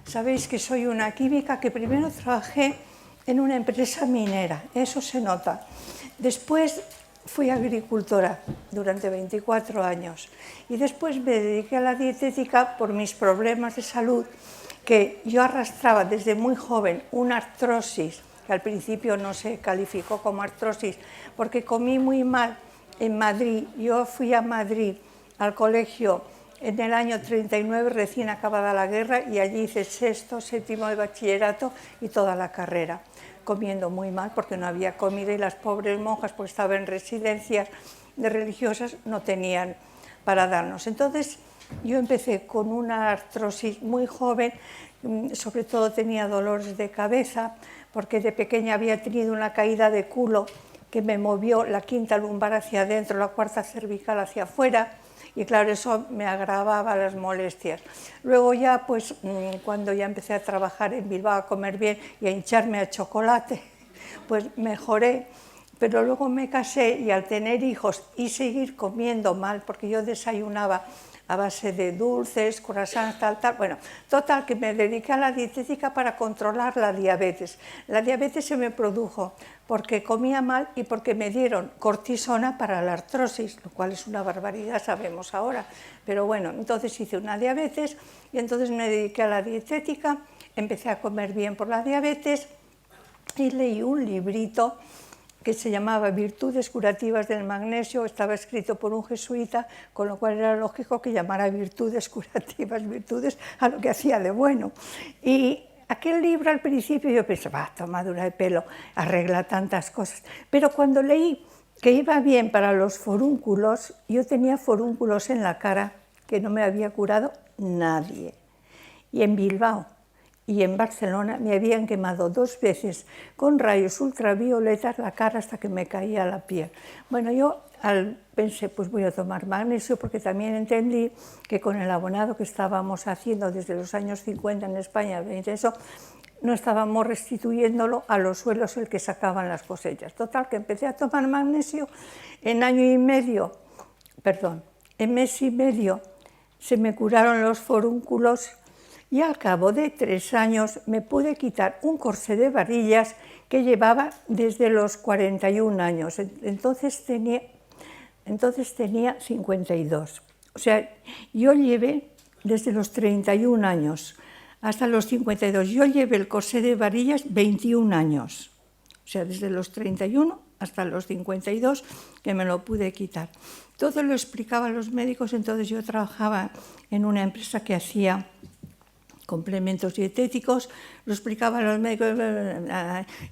Sabéis que soy una química que primero trabajé en una empresa minera, eso se nota. Después fui agricultora durante 24 años y después me dediqué a la dietética por mis problemas de salud, que yo arrastraba desde muy joven una artrosis, que al principio no se calificó como artrosis, porque comí muy mal en Madrid. Yo fui a Madrid al colegio en el año 39, recién acabada la guerra, y allí hice sexto, séptimo de bachillerato y toda la carrera, comiendo muy mal porque no había comida y las pobres monjas, pues estaban en residencias de religiosas, no tenían para darnos. Entonces yo empecé con una artrosis muy joven, sobre todo tenía dolores de cabeza, porque de pequeña había tenido una caída de culo que me movió la quinta lumbar hacia adentro, la cuarta cervical hacia afuera, y claro, eso me agravaba las molestias. Luego ya, pues, cuando ya empecé a trabajar en Bilbao, a comer bien y a hincharme a chocolate, pues mejoré. Pero luego me casé y al tener hijos y seguir comiendo mal, porque yo desayunaba a base de dulces, croissants, tal, bueno, total, que me dediqué a la dietética para controlar la diabetes. La diabetes se me produjo porque comía mal y porque me dieron cortisona para la artrosis, lo cual es una barbaridad, sabemos ahora. Pero bueno, entonces hice una diabetes y entonces me dediqué a la dietética, empecé a comer bien por la diabetes y leí un librito que se llamaba Virtudes curativas del magnesio, estaba escrito por un jesuita, con lo cual era lógico que llamara virtudes curativas, virtudes a lo que hacía de bueno. Y aquel libro al principio yo pensaba, tomadura de pelo, arregla tantas cosas. Pero cuando leí que iba bien para los forúnculos, yo tenía forúnculos en la cara que no me había curado nadie. Y en Bilbao y en Barcelona me habían quemado 2 veces con rayos ultravioletas la cara hasta que me caía la piel. Bueno, yo pensé, pues voy a tomar magnesio, porque también entendí que con el abonado que estábamos haciendo desde los años 50 en España, eso, no estábamos restituyéndolo a los suelos el que sacaban las cosechas. Total, que empecé a tomar magnesio, en mes y medio se me curaron los forúnculos. Y al cabo de 3 años me pude quitar un corsé de varillas que llevaba desde los 41 años. Entonces tenía 52. O sea, yo llevé desde los 31 años hasta los 52. Yo llevé el corsé de varillas 21 años. O sea, desde los 31 hasta los 52 que me lo pude quitar. Todo lo explicaba a los médicos, entonces yo trabajaba en una empresa que hacía complementos dietéticos, lo explicaba a los médicos,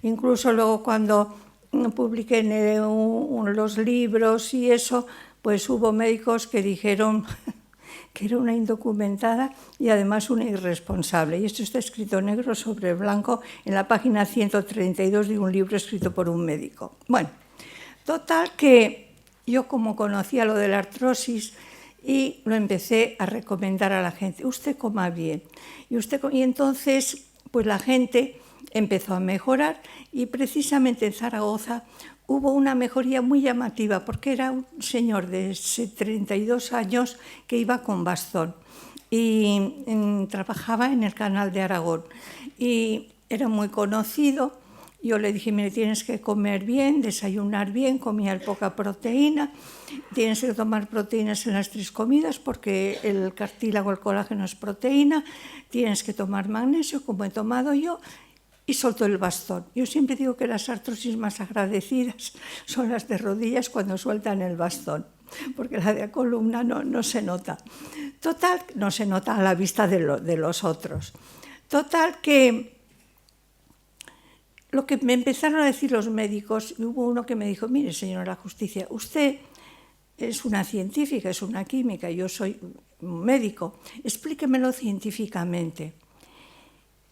incluso luego cuando publiqué los libros y eso, pues hubo médicos que dijeron que era una indocumentada y además una irresponsable. Y esto está escrito negro sobre blanco en la página 132 de un libro escrito por un médico. Bueno, total que yo, como conocía lo de la artrosis, y lo empecé a recomendar a la gente, usted coma bien. Y entonces pues la gente empezó a mejorar, y precisamente en Zaragoza hubo una mejoría muy llamativa, porque era un señor de 32 años que iba con bastón y trabajaba en el Canal de Aragón y era muy conocido. Yo le dije, mire, tienes que comer bien, desayunar bien, comía poca proteína, tienes que tomar proteínas en las 3 comidas porque el cartílago, el colágeno es proteína, tienes que tomar magnesio, como he tomado yo, y soltó el bastón. Yo siempre digo que las artrosis más agradecidas son las de rodillas cuando sueltan el bastón, porque la de columna no se nota. Total, no se nota a la vista de los otros. Total que lo que me empezaron a decir los médicos, y hubo uno que me dijo, mire, señora Justicia, usted es una científica, es una química, yo soy un médico, explíquemelo científicamente.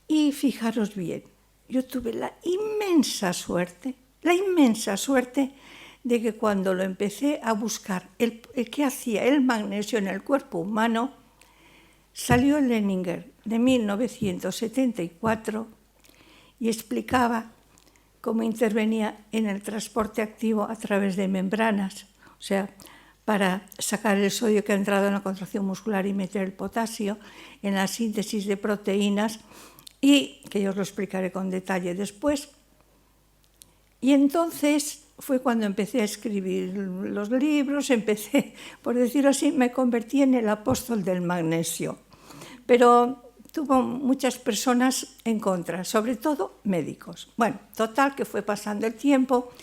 Y fijaros bien, yo tuve la inmensa suerte de que cuando lo empecé a buscar, qué hacía el magnesio en el cuerpo humano, salió el Leninger de 1974 y explicaba cómo intervenía en el transporte activo a través de membranas, o sea, para sacar el sodio que ha entrado en la contracción muscular y meter el potasio en la síntesis de proteínas, y que yo os lo explicaré con detalle después. Y entonces fue cuando empecé a escribir los libros, empecé, por decirlo así, me convertí en el apóstol del magnesio. Pero tuvo muchas personas en contra, sobre todo médicos. Bueno, total, que fue pasando el tiempo,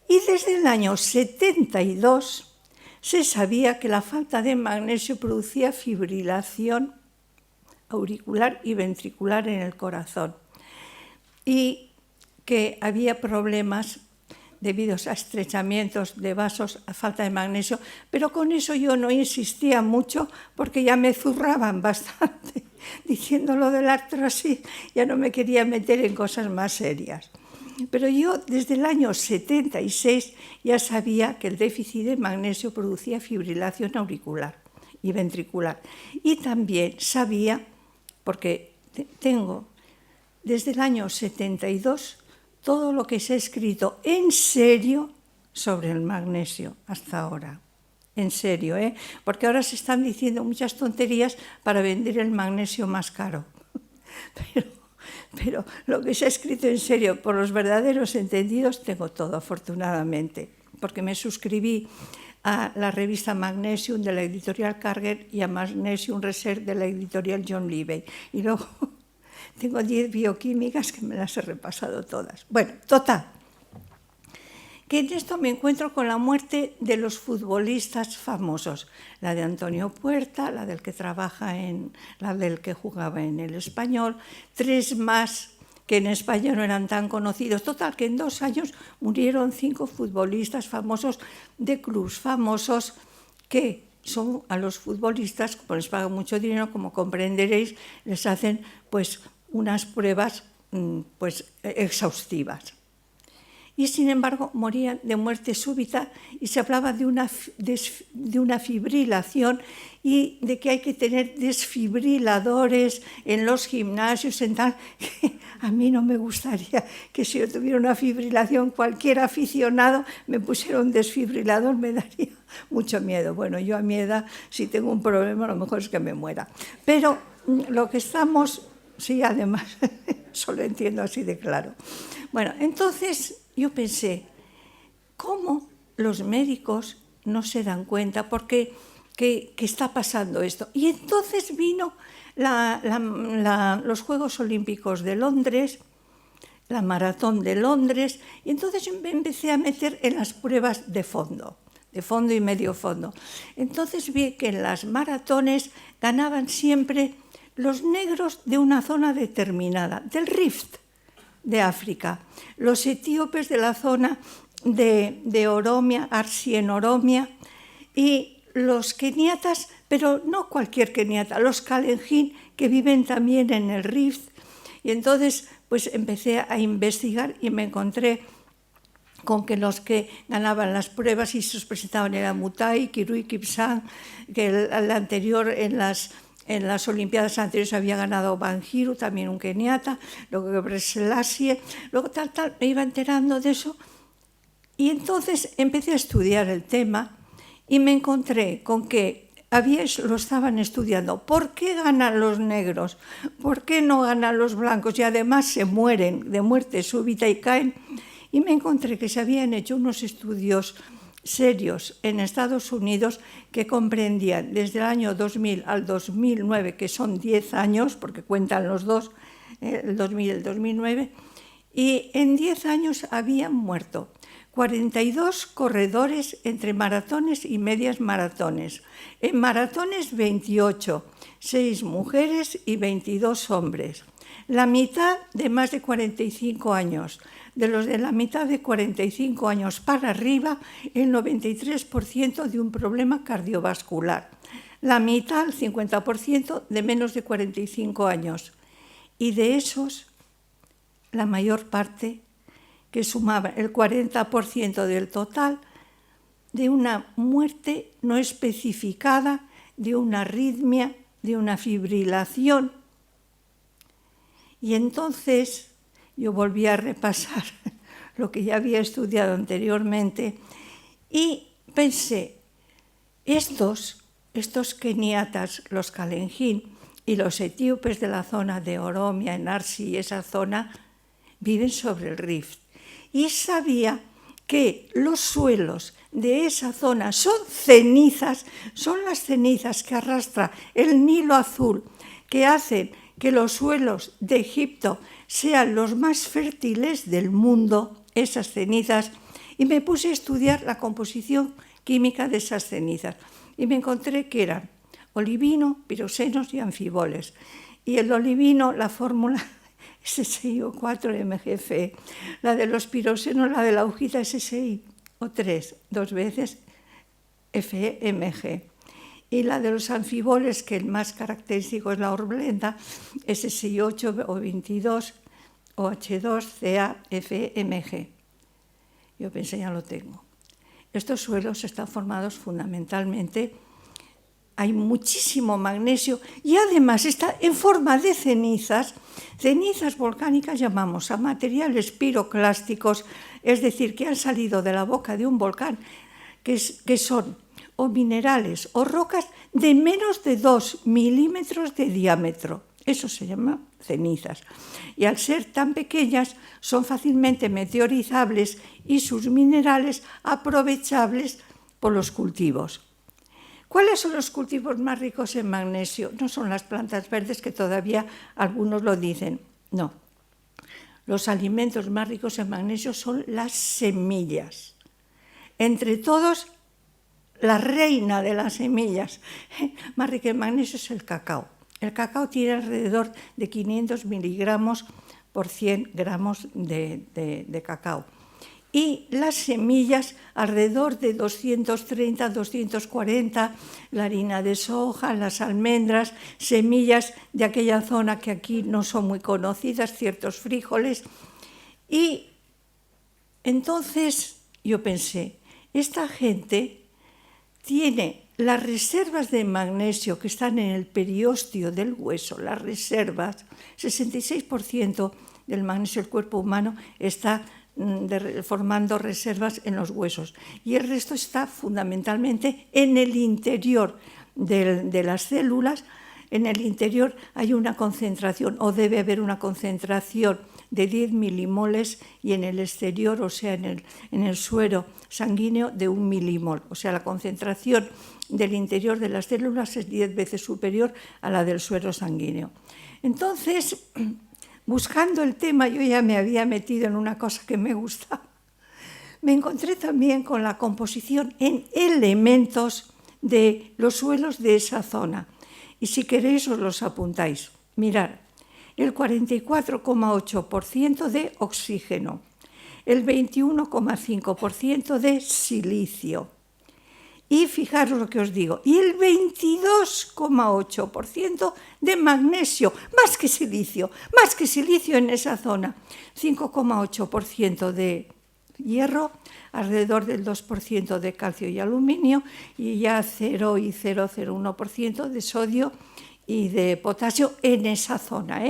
y desde el año 72 se sabía que la falta de magnesio producía fibrilación auricular y ventricular en el corazón, y que había problemas debidos a estrechamientos de vasos, a falta de magnesio, pero con eso yo no insistía mucho porque ya me zurraban bastante diciendo lo de la artrosis, ya no me quería meter en cosas más serias. Pero yo desde el año 76 ya sabía que el déficit de magnesio producía fibrilación auricular y ventricular. Y también sabía, porque tengo desde el año 72 todo lo que se ha escrito en serio sobre el magnesio hasta ahora. En serio, ¿eh? Porque ahora se están diciendo muchas tonterías para vender el magnesio más caro. Pero lo que se ha escrito en serio por los verdaderos entendidos tengo todo, afortunadamente, porque me suscribí a la revista Magnesium de la editorial Karger y a Magnesium Research de la editorial John Livey. Y luego tengo 10 bioquímicas que me las he repasado todas. Bueno, total, que en esto me encuentro con la muerte de los futbolistas famosos, la de Antonio Puerta, la del que la del que jugaba en el Español, 3 más que en España no eran tan conocidos. Total, que en 2 años murieron 5 futbolistas famosos de clubs famosos, que son a los futbolistas, como les pagan mucho dinero, como comprenderéis, les hacen pues unas pruebas exhaustivas. Y sin embargo morían de muerte súbita, y se hablaba de una fibrilación y de que hay que tener desfibriladores en los gimnasios, en tal, que a mí no me gustaría que si yo tuviera una fibrilación, cualquier aficionado me pusiera un desfibrilador, me daría mucho miedo. Bueno, yo a mi edad, si tengo un problema, a lo mejor es que me muera. Pero lo que estamos, sí, además, eso lo entiendo así de claro. Bueno, entonces yo pensé, ¿cómo los médicos no se dan cuenta? Porque que está pasando esto. Y entonces vino los Juegos Olímpicos de Londres, la maratón de Londres, y entonces me empecé a meter en las pruebas de fondo y medio fondo. Entonces vi que en las maratones ganaban siempre los negros de una zona determinada, del Rift de África, los etíopes de la zona de Oromia, Arsi en Oromia, y los keniatas, pero no cualquier keniata, los kalenjin, que viven también en el Rift. Y entonces pues empecé a investigar y me encontré con que los que ganaban las pruebas y se presentaban era Mutai, Kirui Kipsang, que el anterior en las Olimpiadas anteriores había ganado Banjiru, también un keniata, luego Gebrselassie, luego tal, me iba enterando de eso. Y entonces empecé a estudiar el tema y me encontré con que lo estaban estudiando. ¿Por qué ganan los negros? ¿Por qué no ganan los blancos? Y además se mueren de muerte súbita y caen. Y me encontré que se habían hecho unos estudios serios en Estados Unidos que comprendían desde el año 2000 al 2009, que son 10 años, porque cuentan los dos, el 2000 y el 2009, y en 10 años habían muerto 42 corredores entre maratones y medias maratones. En maratones 28, 6 mujeres y 22 hombres. La mitad de más de 45 años. De los de la mitad de 45 años para arriba, el 93% de un problema cardiovascular. La mitad, el 50%, de menos de 45 años. Y de esos, la mayor parte, que sumaba el 40% del total, de una muerte no especificada, de una arritmia, de una fibrilación. Y entonces yo volví a repasar lo que ya había estudiado anteriormente y pensé, Estos keniatas, los Kalenjin y los etíopes de la zona de Oromia, Narsi y esa zona, viven sobre el Rift. Y sabía que los suelos de esa zona son cenizas, son las cenizas que arrastra el Nilo Azul, que hacen que los suelos de Egipto sean los más fértiles del mundo, esas cenizas, y me puse a estudiar la composición química de esas cenizas. Y me encontré que eran olivino, piroxenos y anfiboles. Y el olivino, la fórmula SSIO4-MgFe, la de los piroxenos, la de la hojita SSIO3, 2 veces FeMg. Y la de los anfiboles, que el más característico es la horblenda, SSI8 o 22 OH2CaFeMg. Yo pensé, ya lo tengo. Estos suelos están formados fundamentalmente, hay muchísimo magnesio y además está en forma de cenizas. Cenizas volcánicas llamamos a materiales piroclásticos, es decir, que han salido de la boca de un volcán, que son o minerales o rocas de menos de 2 milímetros de diámetro. Eso se llama cenizas. Y al ser tan pequeñas son fácilmente meteorizables y sus minerales aprovechables por los cultivos. ¿Cuáles son los cultivos más ricos en magnesio? No son las plantas verdes, que todavía algunos lo dicen. No. Los alimentos más ricos en magnesio son las semillas. Entre todos, la reina de las semillas más rica en magnesio es el cacao. El cacao tiene alrededor de 500 miligramos por 100 gramos de cacao. Y las semillas, alrededor de 230, 240, la harina de soja, las almendras, semillas de aquella zona que aquí no son muy conocidas, ciertos frijoles. Y entonces yo pensé, esta gente tiene las reservas de magnesio que están en el periósteo del hueso, las reservas, 66% del magnesio del cuerpo humano está formando reservas en los huesos y el resto está fundamentalmente en el interior de las células. En el interior hay una concentración, o debe haber una concentración de 10 milimoles, y en el exterior, o sea, en el suero sanguíneo, de 1 milimol. O sea, la concentración del interior de las células es 10 veces superior a la del suero sanguíneo. Entonces, buscando el tema, yo ya me había metido en una cosa que me gustaba. Me encontré también con la composición en elementos de los suelos de esa zona. Y si queréis os los apuntáis. Mirad, el 44,8% de oxígeno, el 21,5% de silicio. Y fijaros lo que os digo, y el 22,8% de magnesio, más que silicio en esa zona, 5,8% de hierro, alrededor del 2% de calcio y aluminio, y ya 0 y 0,01% de sodio y de potasio en esa zona,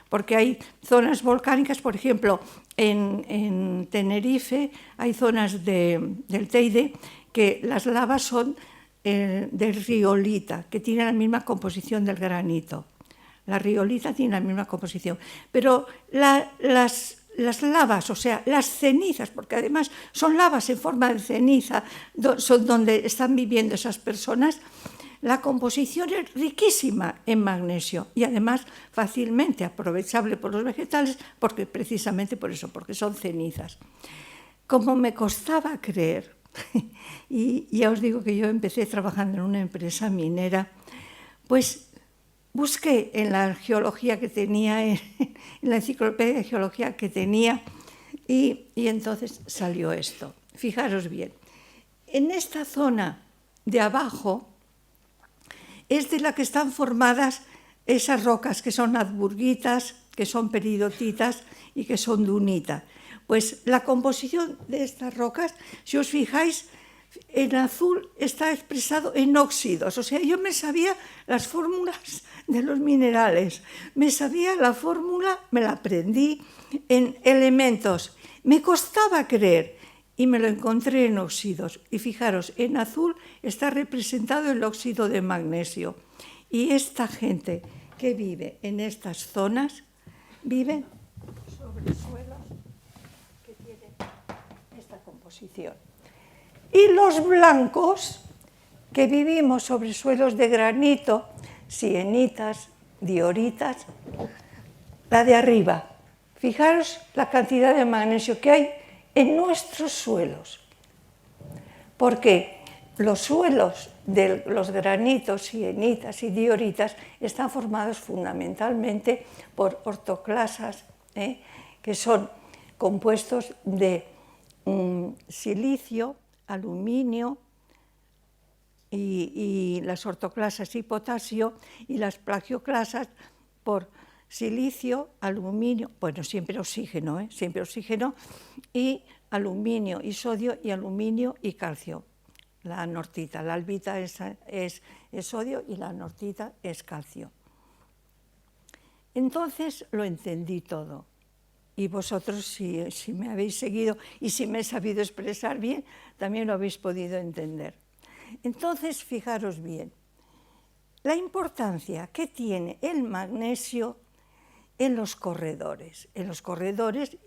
porque hay zonas volcánicas, por ejemplo, en Tenerife hay zonas del Teide que las lavas son de riolita, que tiene la misma composición del granito. La riolita tiene la misma composición, pero las lavas, o sea, las cenizas, porque además son lavas en forma de ceniza, son donde están viviendo esas personas, la composición es riquísima en magnesio y además fácilmente aprovechable por los vegetales, porque precisamente por eso, porque son cenizas. Como me costaba creer, y ya os digo que yo empecé trabajando en una empresa minera, pues busqué en la geología que tenía, en la enciclopedia de geología que tenía, y entonces salió esto. Fijaros bien, en esta zona de abajo es de la que están formadas esas rocas que son adburguitas, que son peridotitas y que son dunita. Pues la composición de estas rocas, si os fijáis, en azul está expresado en óxidos. O sea, yo me sabía las fórmulas de los minerales, me sabía la fórmula, me la aprendí en elementos. Me costaba creer. y me lo encontré en óxidos. Y fijaros, en azul está representado el óxido de magnesio. Y esta gente que vive en estas zonas, vive sobre suelos que tienen esta composición. Y los blancos, que vivimos sobre suelos de granito, sienitas, dioritas, la de arriba. Fijaros la cantidad de magnesio que hay en nuestros suelos. Porque los suelos de los granitos, sienitas y dioritas están formados fundamentalmente por ortoclasas, que son compuestos de silicio, aluminio y las ortoclasas y potasio, y las plagioclasas por silicio, aluminio, bueno, siempre oxígeno, y aluminio y sodio, y aluminio y calcio. La anortita, la albita es sodio y la anortita es calcio. Entonces lo entendí todo. Y vosotros, si me habéis seguido y si me he sabido expresar bien, también lo habéis podido entender. Entonces, fijaros bien, la importancia que tiene el magnesio en los corredores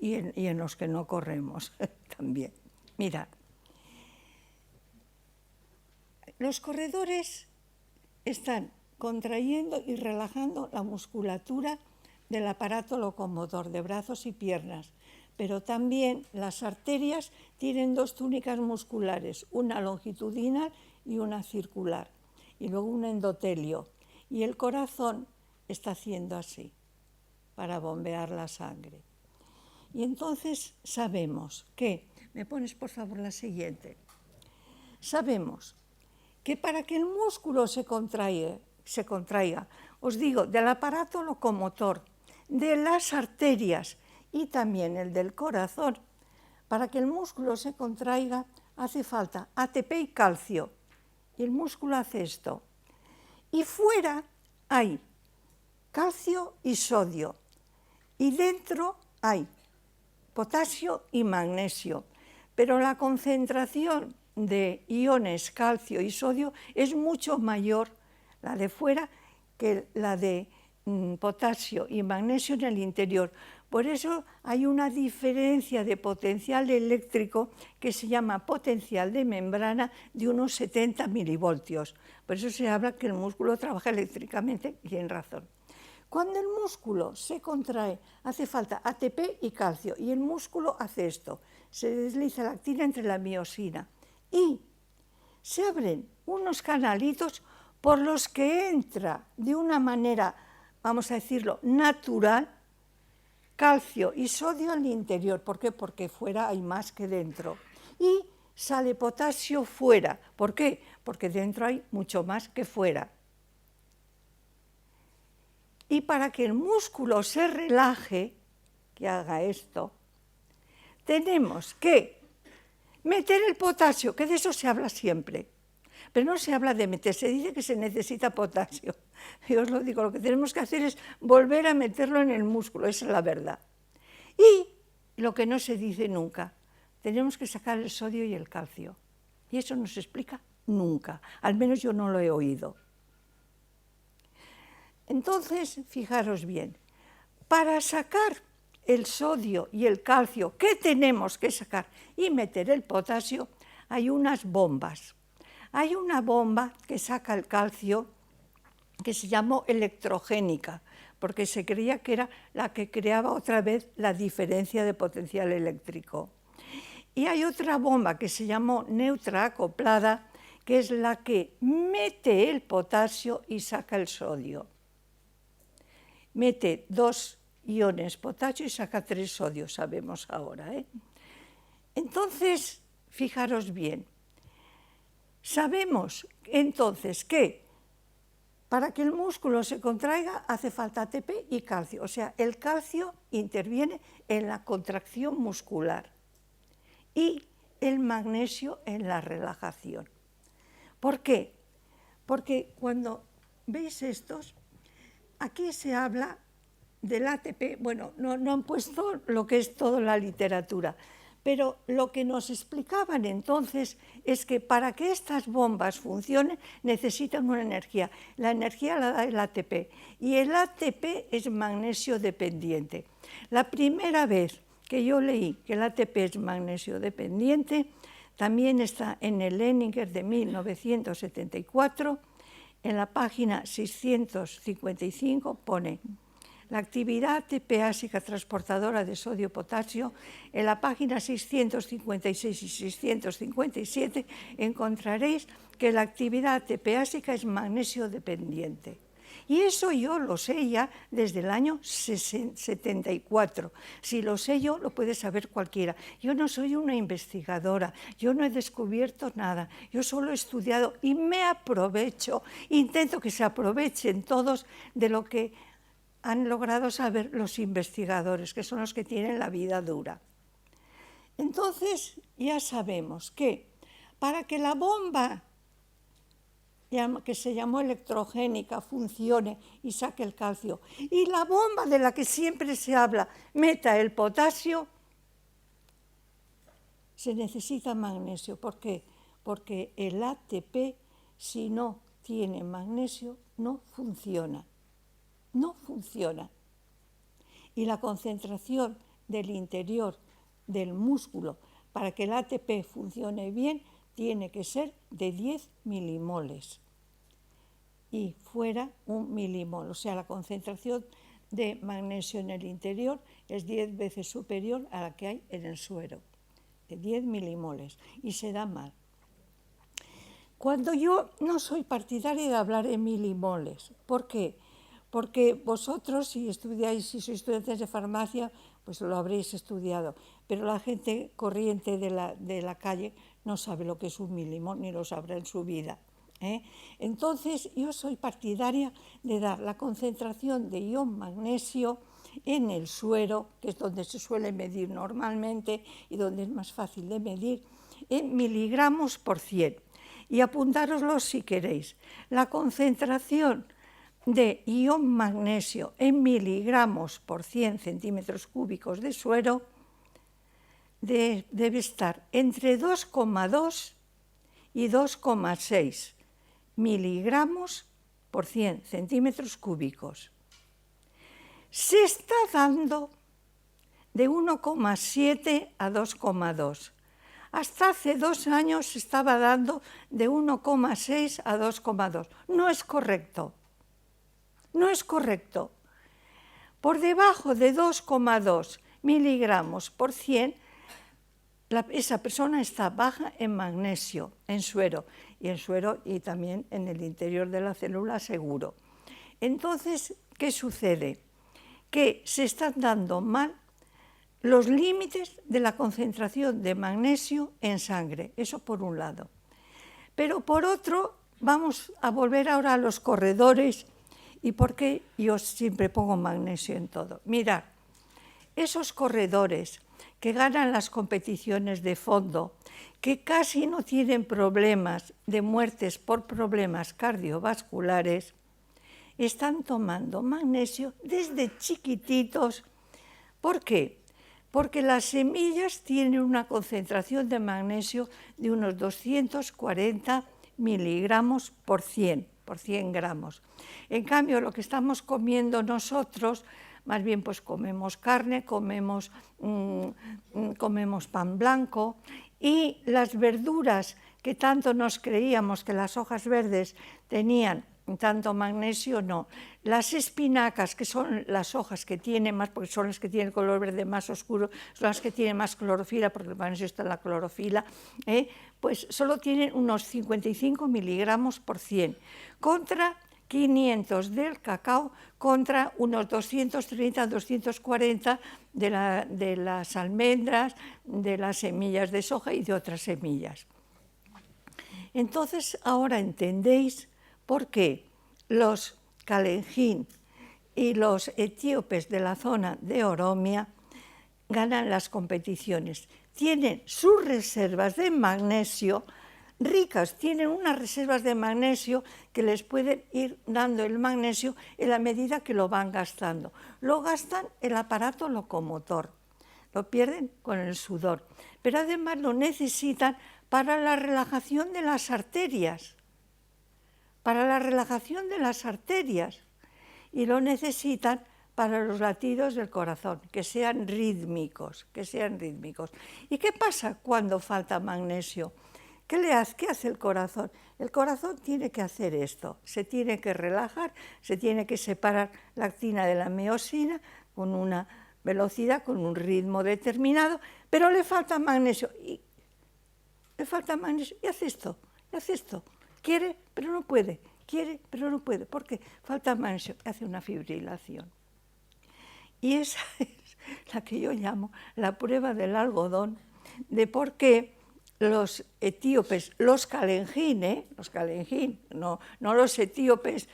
y en los que no corremos también. Mirad, los corredores están contrayendo y relajando la musculatura del aparato locomotor de brazos y piernas, pero también las arterias tienen dos túnicas musculares, una longitudinal y una circular, y luego un endotelio, y el corazón está haciendo así para bombear la sangre. Y entonces sabemos que, me pones por favor la siguiente, sabemos que para que el músculo se contraiga, os digo, del aparato locomotor, de las arterias y también el del corazón, para que el músculo se contraiga hace falta ATP y calcio, y el músculo hace esto. Y fuera hay calcio y sodio, y dentro hay potasio y magnesio, pero la concentración de iones calcio y sodio es mucho mayor, la de fuera, que la de potasio y magnesio en el interior. Por eso hay una diferencia de potencial eléctrico que se llama potencial de membrana de unos 70 milivoltios. Por eso se habla que el músculo trabaja eléctricamente, y en razón. Cuando el músculo se contrae, hace falta ATP y calcio, y el músculo hace esto, se desliza la actina entre la miosina, y se abren unos canalitos por los que entra de una manera, vamos a decirlo, natural, calcio y sodio al interior. ¿Por qué? Porque fuera hay más que dentro. Y sale potasio fuera. ¿Por qué? Porque dentro hay mucho más que fuera. Y para que el músculo se relaje, que haga esto, tenemos que meter el potasio, que de eso se habla siempre, pero no se habla de meter, se dice que se necesita potasio. Yo os lo digo, lo que tenemos que hacer es volver a meterlo en el músculo, esa es la verdad. Y lo que no se dice nunca, tenemos que sacar el sodio y el calcio, y eso no se explica nunca, al menos yo no lo he oído. Entonces, fijaros bien, para sacar el sodio y el calcio que tenemos que sacar y meter el potasio, hay unas bombas. Hay una bomba que saca el calcio que se llamó electrogénica, porque se creía que era la que creaba otra vez la diferencia de potencial eléctrico. Y hay otra bomba que se llamó neutra acoplada, que es la que mete el potasio y saca el sodio. Mete 2 iones potasio y saca 3 sodio, sabemos ahora. Entonces, fijaros bien, sabemos entonces que para que el músculo se contraiga hace falta ATP y calcio, o sea, el calcio interviene en la contracción muscular y el magnesio en la relajación. ¿Por qué? Porque cuando veis estos, aquí se habla del ATP, bueno, no han puesto lo que es toda la literatura, Pero lo que nos explicaban entonces es que para que estas bombas funcionen necesitan una energía. La energía la da el ATP y el ATP es magnesio dependiente. La primera vez que yo leí que el ATP es magnesio dependiente también está en el Leninger de 1974, en la página 655 pone: la actividad ATP-ácica transportadora de sodio-potasio, en la página 656 y 657 encontraréis que la actividad ATP-ácica es magnesio dependiente. Y eso yo lo sé ya desde el año 74. Si lo sé yo, lo puede saber cualquiera. Yo no soy una investigadora, yo no he descubierto nada, yo solo he estudiado y me aprovecho, intento que se aprovechen todos de lo que han logrado saber los investigadores, que son los que tienen la vida dura. Entonces ya sabemos que para que la bomba que se llamó electrogénica funcione y saque el calcio, y la bomba de la que siempre se habla meta el potasio, se necesita magnesio. ¿Por qué? Porque el ATP, si no tiene magnesio, no funciona. No funciona. Y la concentración del interior del músculo para que el ATP funcione bien tiene que ser de 10 milimoles y fuera 1 milimol. O sea, la concentración de magnesio en el interior es 10 veces superior a la que hay en el suero, de 10 milimoles, y se da mal. Cuando yo no soy partidaria de hablar en milimoles, ¿por qué? Porque vosotros, si estudiáis, si sois estudiantes de farmacia, pues lo habréis estudiado, pero la gente corriente de la calle no sabe lo que es un milimol, ni lo sabrá en su vida. Entonces, yo soy partidaria de dar la concentración de ion magnesio en el suero, que es donde se suele medir normalmente y donde es más fácil de medir, en miligramos por 100. Y apuntároslo si queréis. La concentración de ion magnesio en miligramos por 100 centímetros cúbicos de suero debe estar entre 2,2 y 2,6 miligramos por 100 centímetros cúbicos. Se está dando de 1,7 a 2,2. Hasta hace 2 años se estaba dando de 1,6 a 2,2. No es correcto. No es correcto. Por debajo de 2,2 miligramos por 100, esa persona está baja en magnesio, en suero, y también en el interior de la célula seguro. Entonces, ¿qué sucede? Que se están dando mal los límites de la concentración de magnesio en sangre, eso por un lado. Pero por otro, vamos a volver ahora a los corredores. ¿Y por qué yo siempre pongo magnesio en todo? Mirad, esos corredores que ganan las competiciones de fondo, que casi no tienen problemas de muertes por problemas cardiovasculares, están tomando magnesio desde chiquititos. ¿Por qué? Porque las semillas tienen una concentración de magnesio de unos 240 miligramos por 100 gramos. En cambio, lo que estamos comiendo nosotros, más bien pues comemos carne, comemos pan blanco, y las verduras que tanto nos creíamos que las hojas verdes tenían tanto magnesio, no. Las espinacas, que son las hojas que tienen más, porque son las que tienen el color verde más oscuro, son las que tienen más clorofila, porque el magnesio está en la clorofila, pues solo tienen unos 55 miligramos por 100, contra 500 del cacao, contra unos 230, 240 de las almendras, de las semillas de soja y de otras semillas. Entonces, ahora entendéis por qué los Kalenjin y los etíopes de la zona de Oromia ganan las competiciones. Tienen sus reservas de magnesio ricas, tienen unas reservas de magnesio que les pueden ir dando el magnesio en la medida que lo van gastando. Lo gastan el aparato locomotor. lo pierden con el sudor, pero además lo necesitan para la relajación de las arterias, y lo necesitan para los latidos del corazón, que sean rítmicos, ¿Y qué pasa cuando falta magnesio? ¿Qué hace el corazón? El corazón tiene que hacer esto, se tiene que relajar, se tiene que separar la actina de la miosina con una velocidad, con un ritmo determinado, pero le falta magnesio. Y hace esto, quiere, pero no puede, porque falta magnesio, hace una fibrilación. Y esa es la que yo llamo la prueba del algodón, de por qué los etíopes, los Kalenjin, no los etíopes,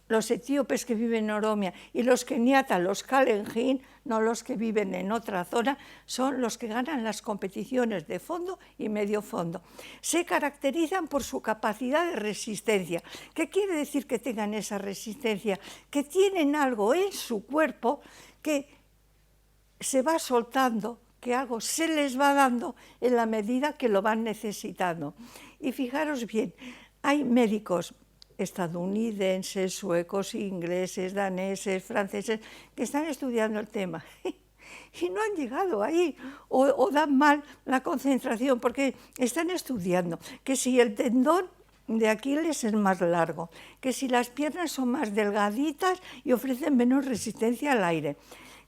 los etíopes que viven en Oromia y los keniatas, los Kalenjin, no los que viven en otra zona, son los que ganan las competiciones de fondo y medio fondo. Se caracterizan por su capacidad de resistencia. ¿Qué quiere decir que tengan esa resistencia? Que tienen algo en su cuerpo que se va soltando, que algo se les va dando en la medida que lo van necesitando. Y fijaros bien, hay médicos estadounidenses, suecos, ingleses, daneses, franceses, que están estudiando el tema y no han llegado ahí, o dan mal la concentración, porque están estudiando que si el tendón de Aquiles es más largo, que si las piernas son más delgaditas y ofrecen menos resistencia al aire,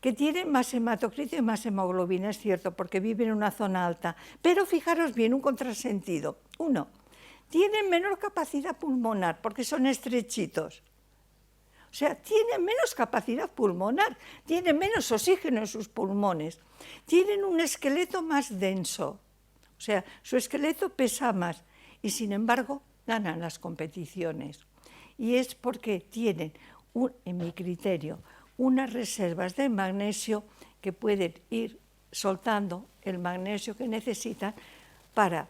que tienen más hematocrito y más hemoglobina, es cierto, porque viven en una zona alta. Pero fijaros bien, un contrasentido. Uno, tienen menor capacidad pulmonar, porque son estrechitos. O sea, tienen menos capacidad pulmonar, tienen menos oxígeno en sus pulmones. Tienen un esqueleto más denso, o sea, su esqueleto pesa más, y sin embargo ganan las competiciones. Y es porque tienen, en mi criterio, unas reservas de magnesio que pueden ir soltando el magnesio que necesitan para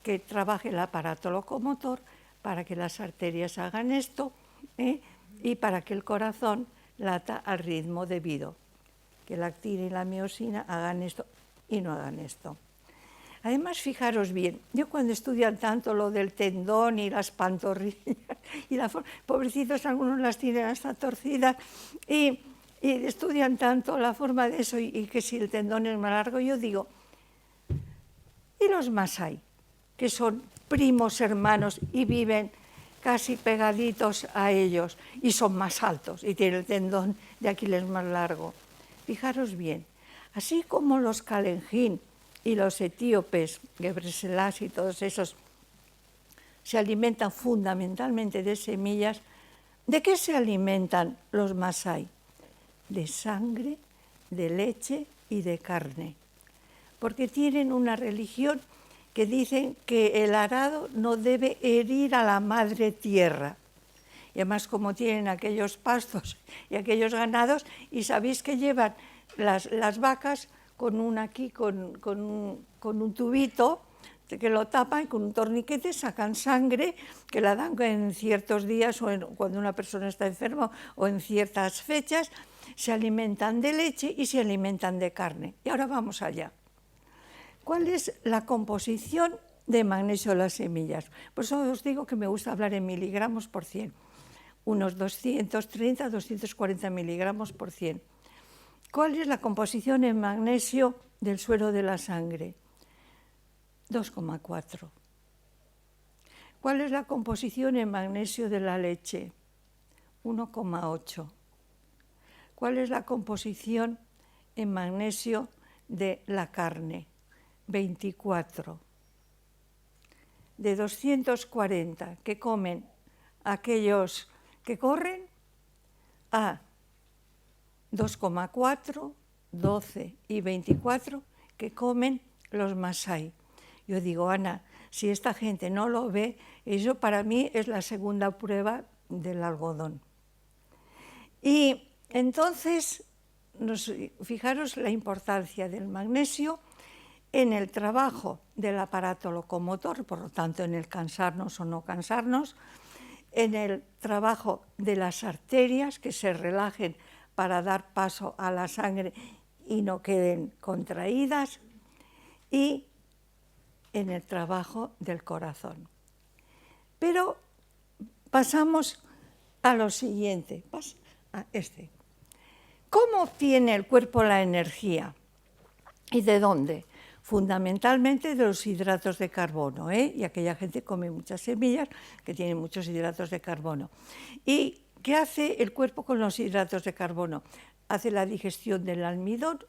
que trabaje el aparato locomotor, para que las arterias hagan esto y para que el corazón lata al ritmo debido, que la actina y la miosina hagan esto y no hagan esto. Además, fijaros bien, yo cuando estudian tanto lo del tendón y las pantorrillas, y pobrecitos, algunos las tienen hasta torcidas, y estudian tanto la forma de eso y que si el tendón es más largo, yo digo, ¿y los masái, que son primos hermanos y viven casi pegaditos a ellos y son más altos y tienen el tendón de Aquiles más largo? Fijaros bien, así como los Kalenjin y los etíopes, Gebre Selassie y todos esos, se alimentan fundamentalmente de semillas, ¿de qué se alimentan los masái? De sangre, de leche y de carne, porque tienen una religión que dicen que el arado no debe herir a la madre tierra. Y además, como tienen aquellos pastos y aquellos ganados, y sabéis que llevan las vacas con un tubito que lo tapan, con un torniquete sacan sangre, que la dan en ciertos días o cuando una persona está enferma o en ciertas fechas, se alimentan de leche y se alimentan de carne. Y ahora vamos allá. ¿Cuál es la composición de magnesio de las semillas? Por eso os digo que me gusta hablar en miligramos por 100, unos 230, 240 miligramos por 100. ¿Cuál es la composición en magnesio del suero de la sangre? 2,4. ¿Cuál es la composición en magnesio de la leche? 1,8. ¿Cuál es la composición en magnesio de la carne? 24. De 240 que comen aquellos que corren, a 2,4, 12 y 24 que comen los masái. Yo digo, Ana, si esta gente no lo ve, eso para mí es la segunda prueba del algodón. Y entonces, fijaros la importancia del magnesio en el trabajo del aparato locomotor, por lo tanto en el cansarnos o no cansarnos, en el trabajo de las arterias que se relajen para dar paso a la sangre y no queden contraídas, y en el trabajo del corazón. Pero pasamos a lo siguiente, a este. ¿Cómo obtiene el cuerpo la energía? ¿Y de dónde? Fundamentalmente de los hidratos de carbono, y aquella gente come muchas semillas que tienen muchos hidratos de carbono. ¿Y qué hace el cuerpo con los hidratos de carbono? Hace la digestión del almidón,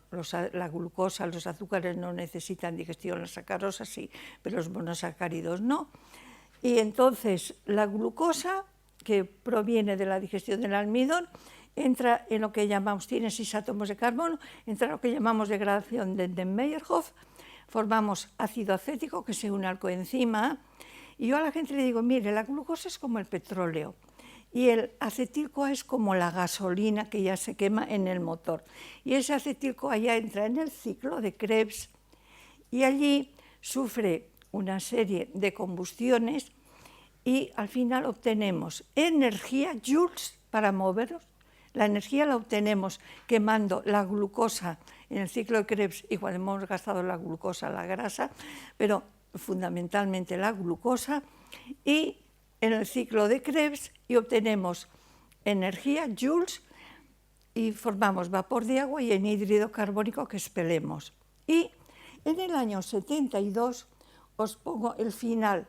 la glucosa, los azúcares no necesitan digestión, la sacarosa sí, pero los monosacáridos no. Y entonces la glucosa, que proviene de la digestión del almidón, entra en lo que llamamos, tiene 6 átomos de carbono, entra en lo que llamamos degradación de Meyerhof, formamos ácido acético que se une al coenzima, y yo a la gente le digo, mire, la glucosa es como el petróleo, y el acetil-CoA es como la gasolina que ya se quema en el motor. Y ese acetil-CoA ya entra en el ciclo de Krebs, y allí sufre una serie de combustiones, y al final obtenemos energía, joules, para movernos. La energía la obtenemos quemando la glucosa en el ciclo de Krebs, y cuando hemos gastado la glucosa, la grasa, pero fundamentalmente la glucosa, y en el ciclo de Krebs, y obtenemos energía, joules, y formamos vapor de agua y anhídrido carbónico que expelemos. Y en el año 72 os pongo el final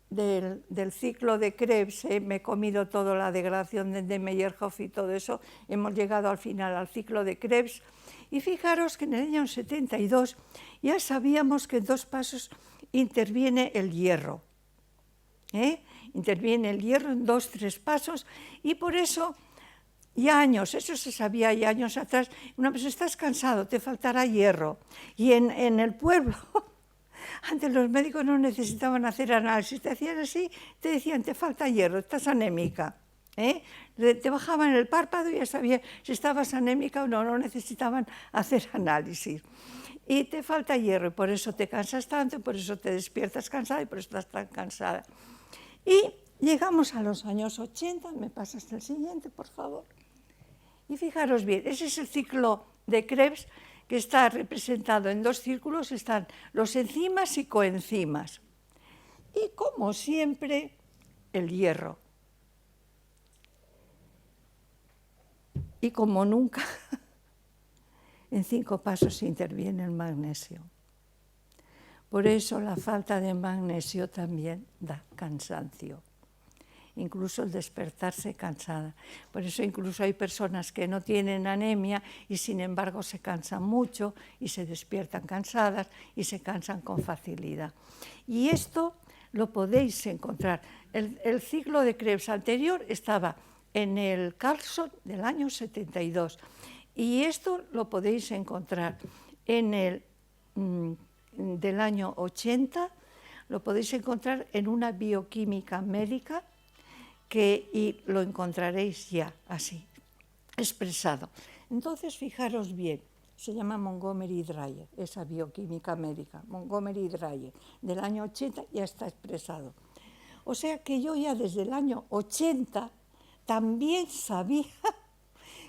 del ciclo de Krebs, me he comido toda la degradación de Meyerhof y todo eso, hemos llegado al final al ciclo de Krebs, y fijaros que en el año 72 ya sabíamos que en 2 pasos interviene el hierro, interviene el hierro en 2-3 pasos, y por eso ya años, eso se sabía ya años atrás, una vez estás cansado, te faltará hierro, y en el pueblo antes los médicos no necesitaban hacer análisis, te hacían así, te decían, te falta hierro, estás anémica. Te bajaban el párpado y ya sabían si estabas anémica o no, no necesitaban hacer análisis. Y te falta hierro, y por eso te cansas tanto, y por eso te despiertas cansada, y por eso estás tan cansada. Y llegamos a los años 80, me pasas el siguiente, por favor. Y fijaros bien, ese es el ciclo de Krebs, que está representado en 2 círculos, están los enzimas y coenzimas. Y como siempre, el hierro. Y como nunca, en 5 pasos interviene el magnesio. Por eso la falta de magnesio también da cansancio. Incluso el despertarse cansada. Por eso incluso hay personas que no tienen anemia y sin embargo se cansan mucho y se despiertan cansadas y se cansan con facilidad. Y esto lo podéis encontrar. El ciclo de Krebs anterior estaba en el Carlson del año 72 y esto lo podéis encontrar en el del año 80, lo podéis encontrar en una bioquímica médica, y lo encontraréis ya así, expresado. Entonces, fijaros bien, se llama Montgomery Dreyer, esa bioquímica médica, Montgomery Dreyer, del año 80 ya está expresado. O sea que yo ya desde el año 80 también sabía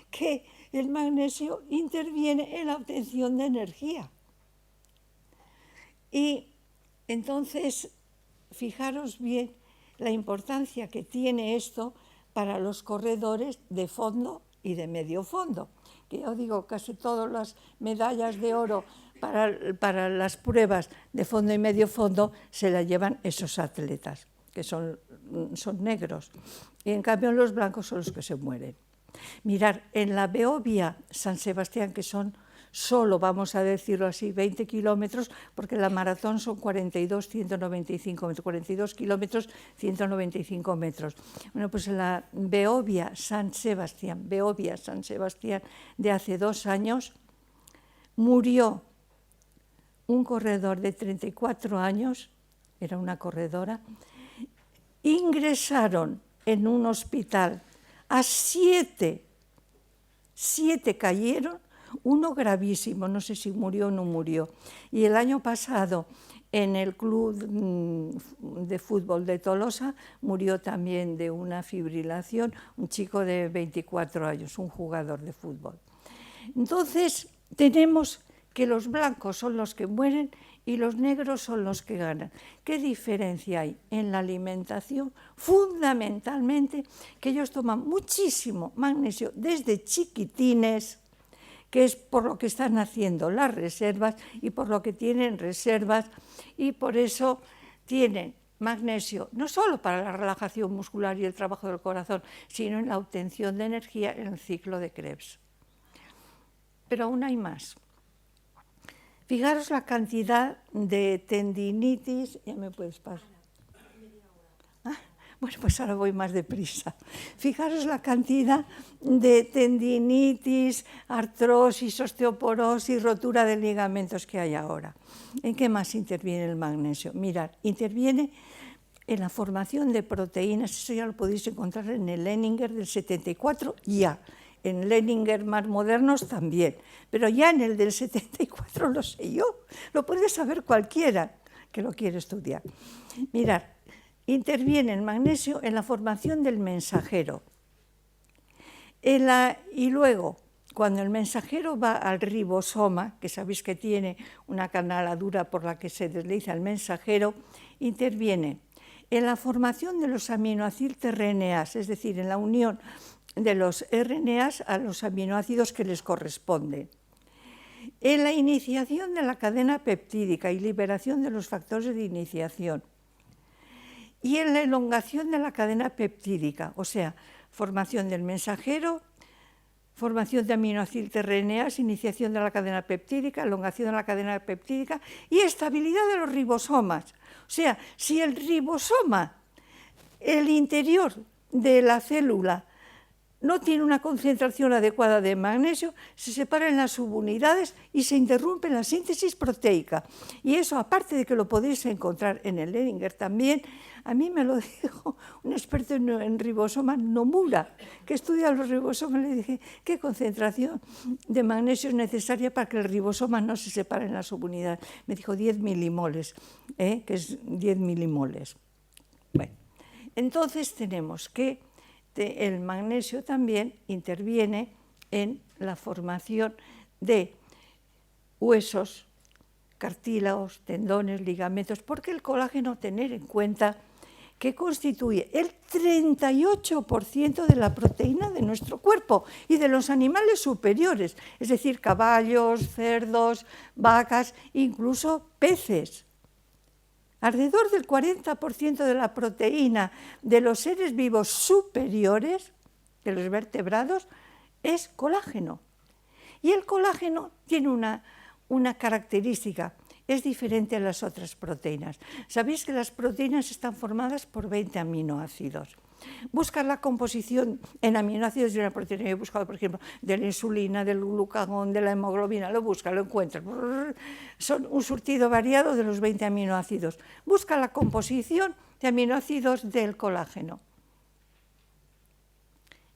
que el magnesio interviene en la obtención de energía. Y entonces, fijaros bien la importancia que tiene esto para los corredores de fondo y de medio fondo. Que yo digo, casi todas las medallas de oro para las pruebas de fondo y medio fondo se las llevan esos atletas, que son negros. Y en cambio los blancos son los que se mueren. Mirad, en la Beovia San Sebastián, que son solo, vamos a decirlo así, 20 kilómetros, porque la maratón son 42 kilómetros, 195 metros. Bueno, pues en la Beovia San Sebastián de hace 2 años, murió un corredor de 34 años, era una corredora, ingresaron en un hospital a 7 cayeron, uno gravísimo, no sé si murió o no murió. Y el año pasado, en el club de fútbol de Tolosa, murió también de una fibrilación un chico de 24 años, un jugador de fútbol. Entonces, tenemos que los blancos son los que mueren y los negros son los que ganan. ¿Qué diferencia hay en la alimentación? Fundamentalmente que ellos toman muchísimo magnesio desde chiquitines, que es por lo que están haciendo las reservas y por lo que tienen reservas, y por eso tienen magnesio no solo para la relajación muscular y el trabajo del corazón, sino en la obtención de energía en el ciclo de Krebs. Pero aún hay más. Fijaros la cantidad de tendinitis, ya me puedes pasar. Bueno, pues ahora voy más deprisa. Fijaros la cantidad de tendinitis, artrosis, osteoporosis, rotura de ligamentos que hay ahora. ¿En qué más interviene el magnesio? Mirad, interviene en la formación de proteínas, eso ya lo podéis encontrar en el Leninger del 74 ya. En Leninger más modernos también, pero ya en el del 74 lo sé yo, lo puede saber cualquiera que lo quiere estudiar. Mirad, interviene el magnesio en la formación del mensajero. Y luego, cuando el mensajero va al ribosoma, que sabéis que tiene una canaladura por la que se desliza el mensajero, interviene en la formación de los aminoácidos RNAs, es decir, en la unión de los RNAs a los aminoácidos que les corresponden, en la iniciación de la cadena peptídica y liberación de los factores de iniciación, y en la elongación de la cadena peptídica, o sea, formación del mensajero, formación de aminoácidos RNAs, iniciación de la cadena peptídica, elongación de la cadena peptídica y estabilidad de los ribosomas. O sea, si el ribosoma, el interior de la célula, no tiene una concentración adecuada de magnesio, se separa en las subunidades y se interrumpe la síntesis proteica. Y eso, aparte de que lo podéis encontrar en el Leninger también, a mí me lo dijo un experto en ribosomas, Nomura, que estudia los ribosomas. Le dije, ¿qué concentración de magnesio es necesaria para que el ribosoma no se separe en las subunidades? Me dijo 10 milimoles, que es 10 milimoles. Bueno, entonces tenemos que el magnesio también interviene en la formación de huesos, cartílagos, tendones, ligamentos, porque el colágeno, tener en cuenta que constituye el 38% de la proteína de nuestro cuerpo y de los animales superiores, es decir, caballos, cerdos, vacas, incluso peces. Alrededor del 40% de la proteína de los seres vivos superiores, de los vertebrados, es colágeno. Y el colágeno tiene una característica, es diferente a las otras proteínas. Sabéis que las proteínas están formadas por 20 aminoácidos. Buscar la composición en aminoácidos de una proteína. Yo he buscado, por ejemplo, de la insulina, del glucagón, de la hemoglobina, lo busca, lo encuentra. Son un surtido variado de los 20 aminoácidos. Busca la composición de aminoácidos del colágeno.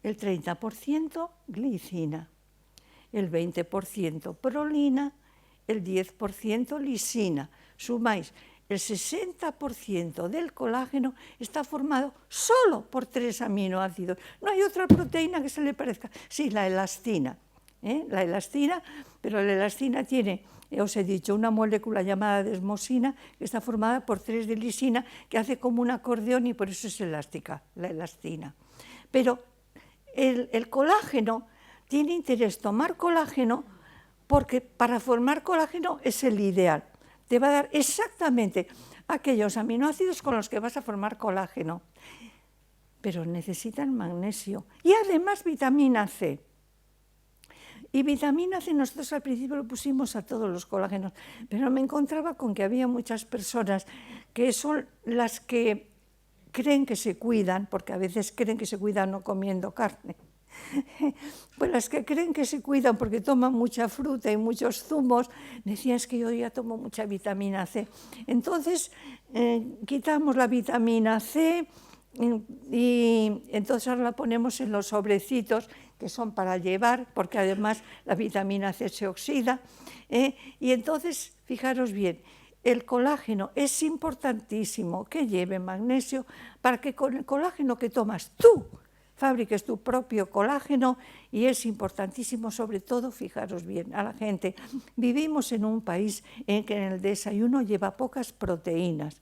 El 30% glicina, el 20% prolina, el 10% lisina. Sumáis, el 60% del colágeno está formado solo por 3 aminoácidos. No hay otra proteína que se le parezca. Sí, la elastina. La elastina, pero la elastina tiene, os he dicho, una molécula llamada desmosina que está formada por 3 de lisina que hace como un acordeón y por eso es elástica, la elastina. Pero el colágeno tiene interés tomar colágeno porque para formar colágeno es el ideal. Te va a dar exactamente aquellos aminoácidos con los que vas a formar colágeno. Pero necesitan magnesio y además vitamina C. Y vitamina C nosotros al principio lo pusimos a todos los colágenos, pero me encontraba con que había muchas personas que son las que creen que se cuidan, porque a veces creen que se cuidan no comiendo carne. Pues las que creen que se cuidan porque toman mucha fruta y muchos zumos, decían es que yo ya tomo mucha vitamina C. Entonces quitamos la vitamina C y entonces ahora la ponemos en los sobrecitos que son para llevar, porque además la vitamina C se oxida. Y entonces, fijaros bien, el colágeno es importantísimo que lleve magnesio para que con el colágeno que tomas tú fabriques tu propio colágeno y es importantísimo, sobre todo, fijaros bien, a la gente. Vivimos en un país en que en el desayuno lleva pocas proteínas.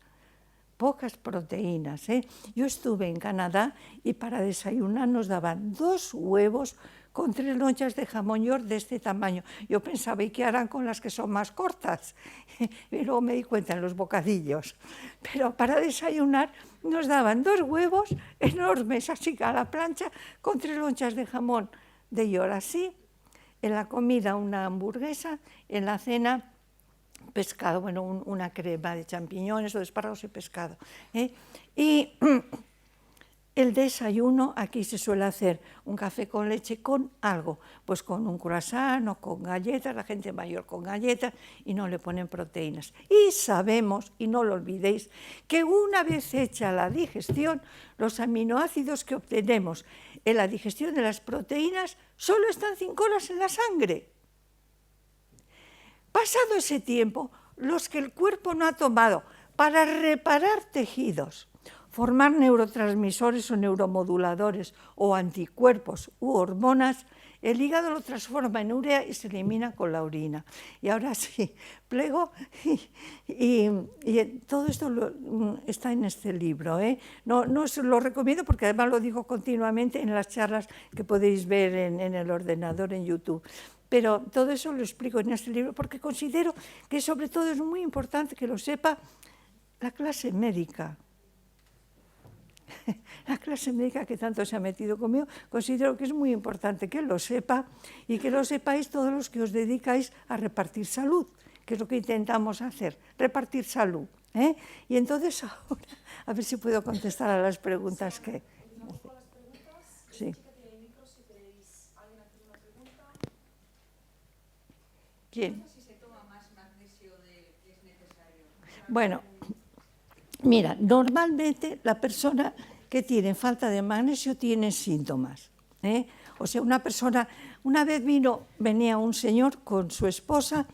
Yo estuve en Canadá y para desayunar nos daban 2 huevos con 3 lonchas de jamón york de este tamaño. Yo pensaba, ¿y qué harán con las que son más cortas? Y luego me di cuenta en los bocadillos. Pero para desayunar nos daban 2 huevos enormes, así a la plancha, con 3 lonchas de jamón de york, así. En la comida una hamburguesa, en la cena pescado, bueno, una crema de champiñones o de espárragos y pescado. Y el desayuno, aquí se suele hacer un café con leche con algo, pues con un croissant o con galletas, la gente mayor con galletas, y no le ponen proteínas. Y sabemos, y no lo olvidéis, que una vez hecha la digestión, los aminoácidos que obtenemos en la digestión de las proteínas solo están 5 horas en la sangre. Pasado ese tiempo, los que el cuerpo no ha tomado para reparar tejidos, formar neurotransmisores o neuromoduladores o anticuerpos u hormonas, el hígado lo transforma en urea y se elimina con la orina. Y ahora sí, plego, y todo esto está en este libro. No os lo recomiendo porque además lo digo continuamente en las charlas que podéis ver en el ordenador, en YouTube. Pero todo eso lo explico en este libro porque considero que sobre todo es muy importante que lo sepa la clase médica. La clase médica que tanto se ha metido conmigo, considero que es muy importante que lo sepa y que lo sepáis todos los que os dedicáis a repartir salud, que es lo que intentamos hacer, repartir salud. Y entonces ahora, a ver si puedo contestar a las preguntas que... Sí. ¿Quién? Bueno, mira, normalmente la persona que tiene falta de magnesio tiene síntomas. O sea, una vez venía un señor con su esposa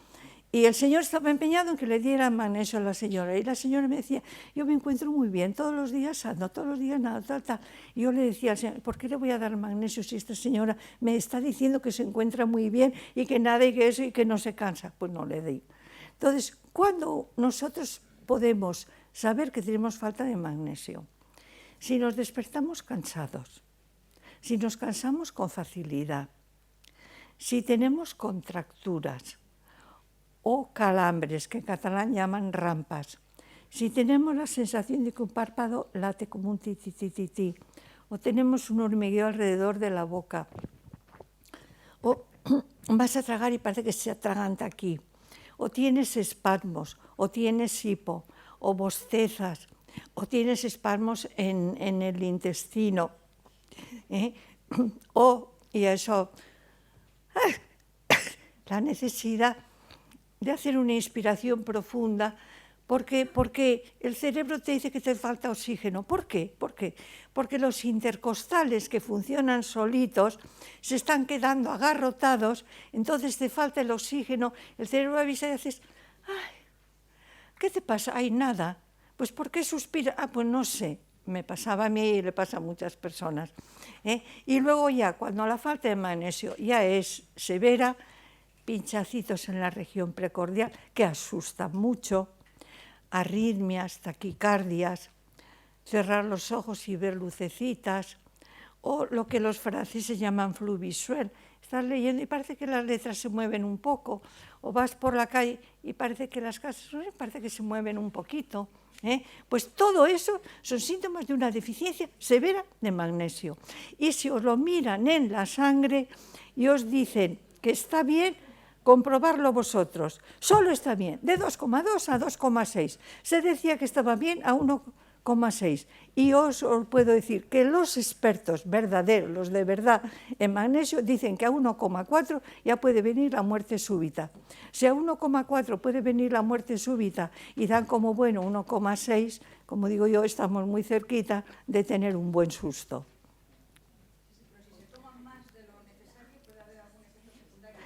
y el señor estaba empeñado en que le diera magnesio a la señora. Y la señora me decía, yo me encuentro muy bien, todos los días ando, todos los días nada, tal. Y yo le decía al señor, ¿por qué le voy a dar magnesio si esta señora me está diciendo que se encuentra muy bien y que nada y que eso y que no se cansa? Pues no le di. Entonces, ¿cuándo nosotros podemos saber que tenemos falta de magnesio? Si nos despertamos cansados, si nos cansamos con facilidad, si tenemos contracturas o calambres, que en catalán llaman rampas, si tenemos la sensación de que un párpado late como un ti, o tenemos un hormigueo alrededor de la boca, o vas a tragar y parece que se atraganta aquí, o tienes espasmos, o tienes hipo, o bostezas, o tienes espasmos en el intestino, y eso, la necesidad de hacer una inspiración profunda, porque el cerebro te dice que te falta oxígeno. ¿Por qué? Porque los intercostales que funcionan solitos se están quedando agarrotados, entonces te falta el oxígeno, el cerebro avisa y dices, ay, ¿qué te pasa? Ay, nada. Pues ¿por qué suspira? Ah, pues no sé. Me pasaba a mí y le pasa a muchas personas. Y luego ya, cuando la falta de magnesio ya es severa, pinchacitos en la región precordial, que asustan mucho, arritmias, taquicardias, cerrar los ojos y ver lucecitas, o lo que los franceses llaman flux visuel. Estás leyendo y parece que las letras se mueven un poco, o vas por la calle y parece que las casas parece que se mueven un poquito. Pues todo eso son síntomas de una deficiencia severa de magnesio. Y si os lo miran en la sangre y os dicen que está bien, comprobarlo vosotros. Solo está bien, de 2,2 a 2,6. Se decía que estaba bien a 1,6. Y os puedo decir que los expertos verdaderos, los de verdad en magnesio, dicen que a 1,4 ya puede venir la muerte súbita. Si a 1,4 puede venir la muerte súbita y dan como bueno 1,6, como digo yo, estamos muy cerquita de tener un buen susto.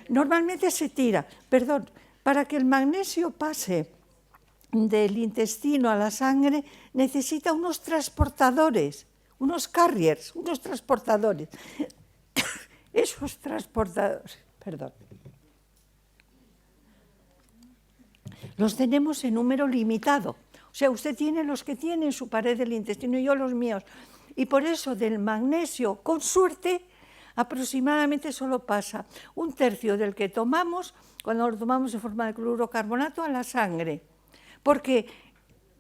Normalmente se tira, para que el magnesio pase del intestino a la sangre necesita unos transportadores unos carriers, unos transportadores. Esos transportadores, perdón, los tenemos en número limitado. O sea, usted tiene los que tiene en su pared del intestino y yo los míos. Y por eso del magnesio, con suerte, aproximadamente solo pasa un tercio del que tomamos, cuando lo tomamos en forma de cloruro carbonato, a la sangre. Porque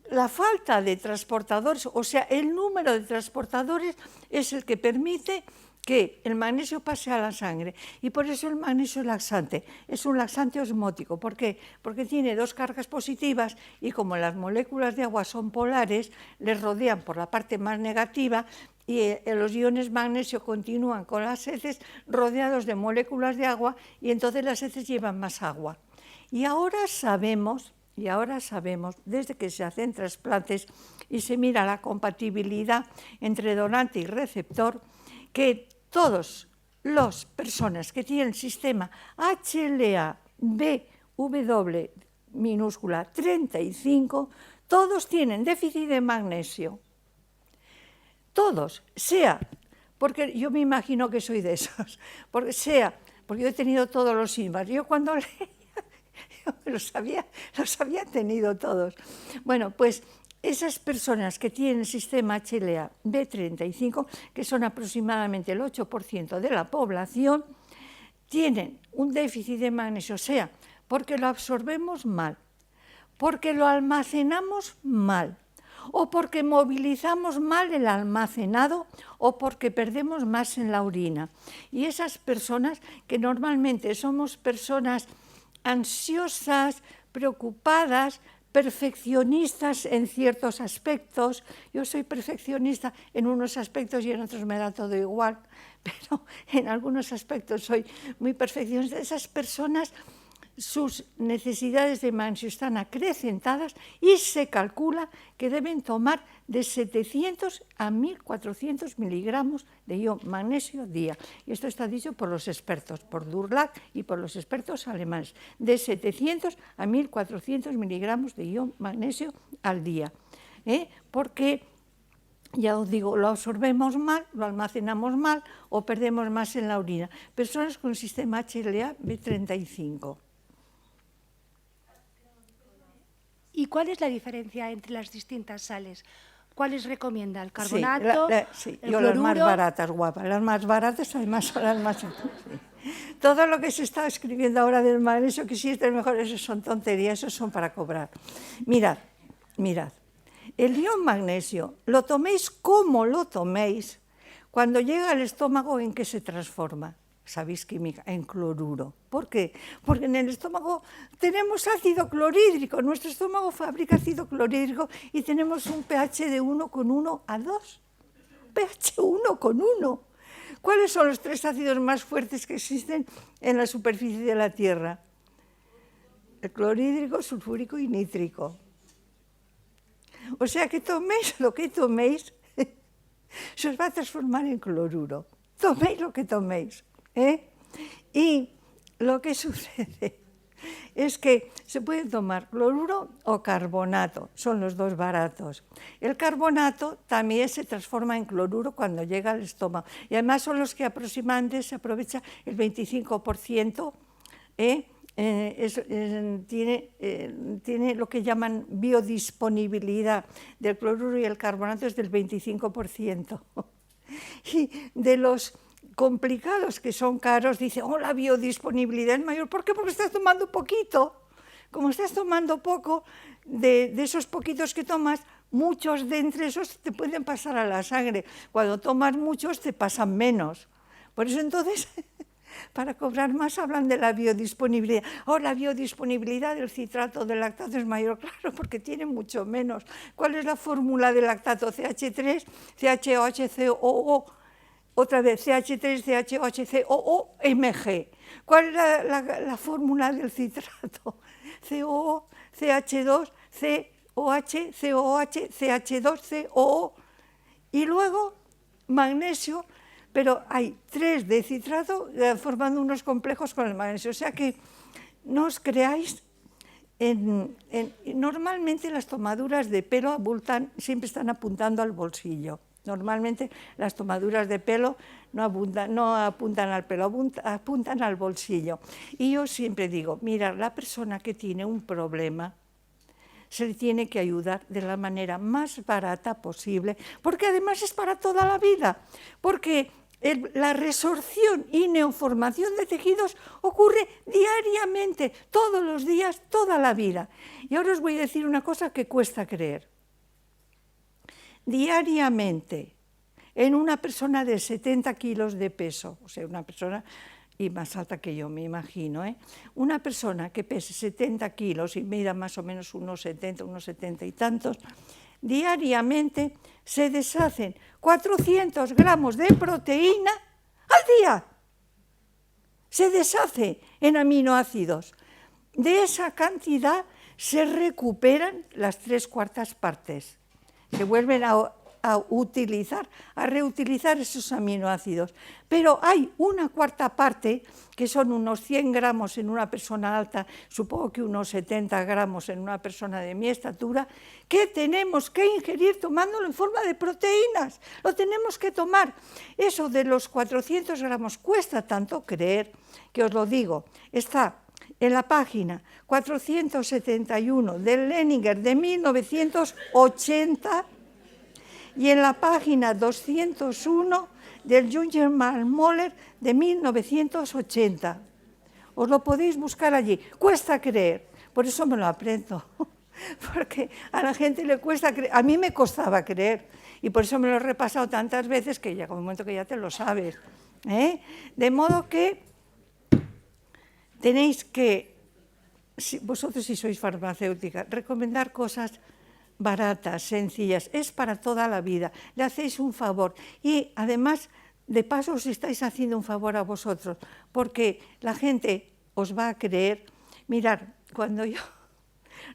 la falta de transportadores, o sea, el número de transportadores es el que permite que el magnesio pase a la sangre, y por eso el magnesio es un laxante osmótico. ¿Por qué? Porque tiene dos cargas positivas y como las moléculas de agua son polares, les rodean por la parte más negativa y los iones magnesio continúan con las heces rodeados de moléculas de agua y entonces las heces llevan más agua. Y ahora sabemos, desde que se hacen trasplantes y se mira la compatibilidad entre donante y receptor, que todas las personas que tienen el sistema HLA-BW minúscula 35, todos tienen déficit de magnesio. Todos, porque yo me imagino que soy de esos, porque yo he tenido todos los síntomas. Yo cuando leía, yo los había tenido todos. Bueno, pues esas personas que tienen el sistema HLA-B35, que son aproximadamente el 8% de la población, tienen un déficit de magnesio, porque lo absorbemos mal, porque lo almacenamos mal, o porque movilizamos mal el almacenado, o porque perdemos más en la orina. Y esas personas, que normalmente somos personas ansiosas, preocupadas, perfeccionistas en ciertos aspectos. Yo soy perfeccionista en unos aspectos y en otros me da todo igual, pero en algunos aspectos soy muy perfeccionista. Esas personas, sus necesidades de magnesio están acrecentadas y se calcula que deben tomar de 700 a 1400 miligramos de ion magnesio día. Y esto está dicho por los expertos, por Durlac y por los expertos alemanes, de 700 a 1400 miligramos de ion magnesio al día. Porque, ya os digo, lo absorbemos mal, lo almacenamos mal o perdemos más en la orina. Personas con sistema HLA-B35. ¿Y cuál es la diferencia entre las distintas sales? ¿Cuáles recomienda? ¿El carbonato? Sí, el yo cloruro? las más baratas, guapa. Las más baratas además son las más... Sí. Todo lo que se está escribiendo ahora del magnesio, que sí es el mejor, eso son tonterías, eso son para cobrar. Mirad. El ion magnesio, lo toméis como lo toméis, cuando llega al estómago, ¿en qué se transforma? Sabéis química, en cloruro. ¿Por qué? Porque en el estómago tenemos ácido clorhídrico, nuestro estómago fabrica ácido clorhídrico y tenemos un pH de 1,1 a 2. pH 1,1. ¿Cuáles son los 3 ácidos más fuertes que existen en la superficie de la Tierra? El clorhídrico, sulfúrico y nítrico. O sea que toméis lo que toméis, se os va a transformar en cloruro. Toméis lo que toméis. Y lo que sucede es que se puede tomar cloruro o carbonato, son los dos baratos. El carbonato también se transforma en cloruro cuando llega al estómago, y además son los que aproximadamente se aprovecha el 25%, tiene lo que llaman biodisponibilidad del cloruro y el carbonato es del 25%. Y de los complicados que son caros, dice, la biodisponibilidad es mayor. ¿Por qué? Porque estás tomando poquito. Como estás tomando poco, de esos poquitos que tomas, muchos de entre esos te pueden pasar a la sangre. Cuando tomas muchos te pasan menos. Por eso entonces, para cobrar más hablan de la biodisponibilidad. La biodisponibilidad del citrato de lactato es mayor, claro, porque tiene mucho menos. ¿Cuál es la fórmula del lactato? CH3, CHOHCOO. Otra vez, CH3, CHOHCOO, Mg. ¿Cuál es la fórmula del citrato? COO, CH2, COH, COH, CH2, COO. Y luego magnesio, pero hay 3 de citrato formando unos complejos con el magnesio. O sea que no os creáis, normalmente las tomaduras de pelo abultan, siempre están apuntando al bolsillo. Normalmente las tomaduras de pelo no apuntan al pelo, apuntan al bolsillo. Y yo siempre digo, mira, la persona que tiene un problema se le tiene que ayudar de la manera más barata posible, porque además es para toda la vida, porque la resorción y neoformación de tejidos ocurre diariamente, todos los días, toda la vida. Y ahora os voy a decir una cosa que cuesta creer. Diariamente, en una persona de 70 kilos de peso, o sea, una persona y más alta que yo, me imagino, una persona que pese 70 kilos y mida más o menos unos 70 y tantos, diariamente se deshacen 400 gramos de proteína al día. Se deshace en aminoácidos. De esa cantidad se recuperan las 3/4 partes. Se vuelven a utilizar, a reutilizar esos aminoácidos. Pero hay una 1/4 parte, que son unos 100 gramos en una persona alta, supongo que unos 70 gramos en una persona de mi estatura, que tenemos que ingerir tomándolo en forma de proteínas. Lo tenemos que tomar. Eso de los 400 gramos cuesta tanto creer, que os lo digo, está en la página 471 del Leninger de 1980 y en la página 201 del Jungermann-Moller de 1980. Os lo podéis buscar allí. Cuesta creer, por eso me lo aprendo, porque a la gente le cuesta creer, a mí me costaba creer, y por eso me lo he repasado tantas veces que llega un momento que ya te lo sabes. De modo que tenéis que, vosotros si sois farmacéutica, recomendar cosas baratas, sencillas, es para toda la vida, le hacéis un favor y además de paso os estáis haciendo un favor a vosotros, porque la gente os va a creer. Mirad, cuando yo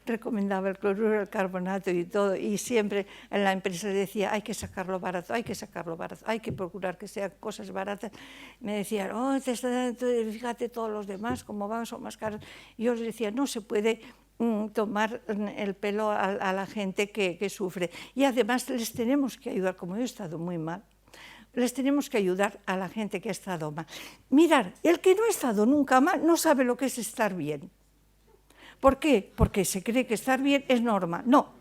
recomendaba el cloruro del carbonato y todo, y siempre en la empresa decía, hay que sacarlo barato, hay que sacarlo barato, hay que procurar que sean cosas baratas, me decían, fíjate todos los demás, como van, son más caros. Y yo les decía, no se puede tomar el pelo a la gente que sufre. Y además les tenemos que ayudar, como yo he estado muy mal, les tenemos que ayudar a la gente que ha estado mal. Mirad, el que no ha estado nunca mal no sabe lo que es estar bien. ¿Por qué? Porque se cree que estar bien es normal. No,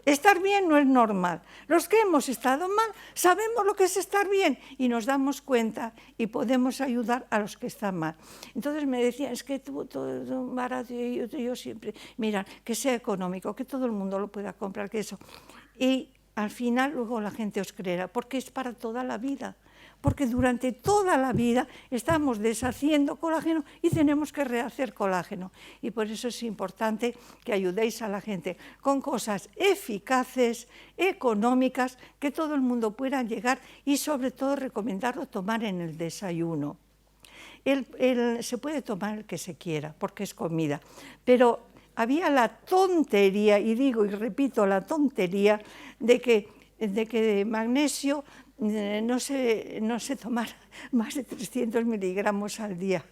estar bien no es normal. Los que hemos estado mal sabemos lo que es estar bien y nos damos cuenta y podemos ayudar a los que están mal. Entonces me decían, es que todo barato, y yo siempre, mira, que sea económico, que todo el mundo lo pueda comprar, que eso. Y al final luego la gente os creerá, porque es para toda la vida. Porque durante toda la vida estamos deshaciendo colágeno y tenemos que rehacer colágeno. Y por eso es importante que ayudéis a la gente con cosas eficaces, económicas, que todo el mundo pueda llegar y sobre todo recomendarlo tomar en el desayuno. Se puede tomar el que se quiera, porque es comida, pero había la tontería, y digo y repito la tontería, de que de magnesio no se tomara más de 300 miligramos al día.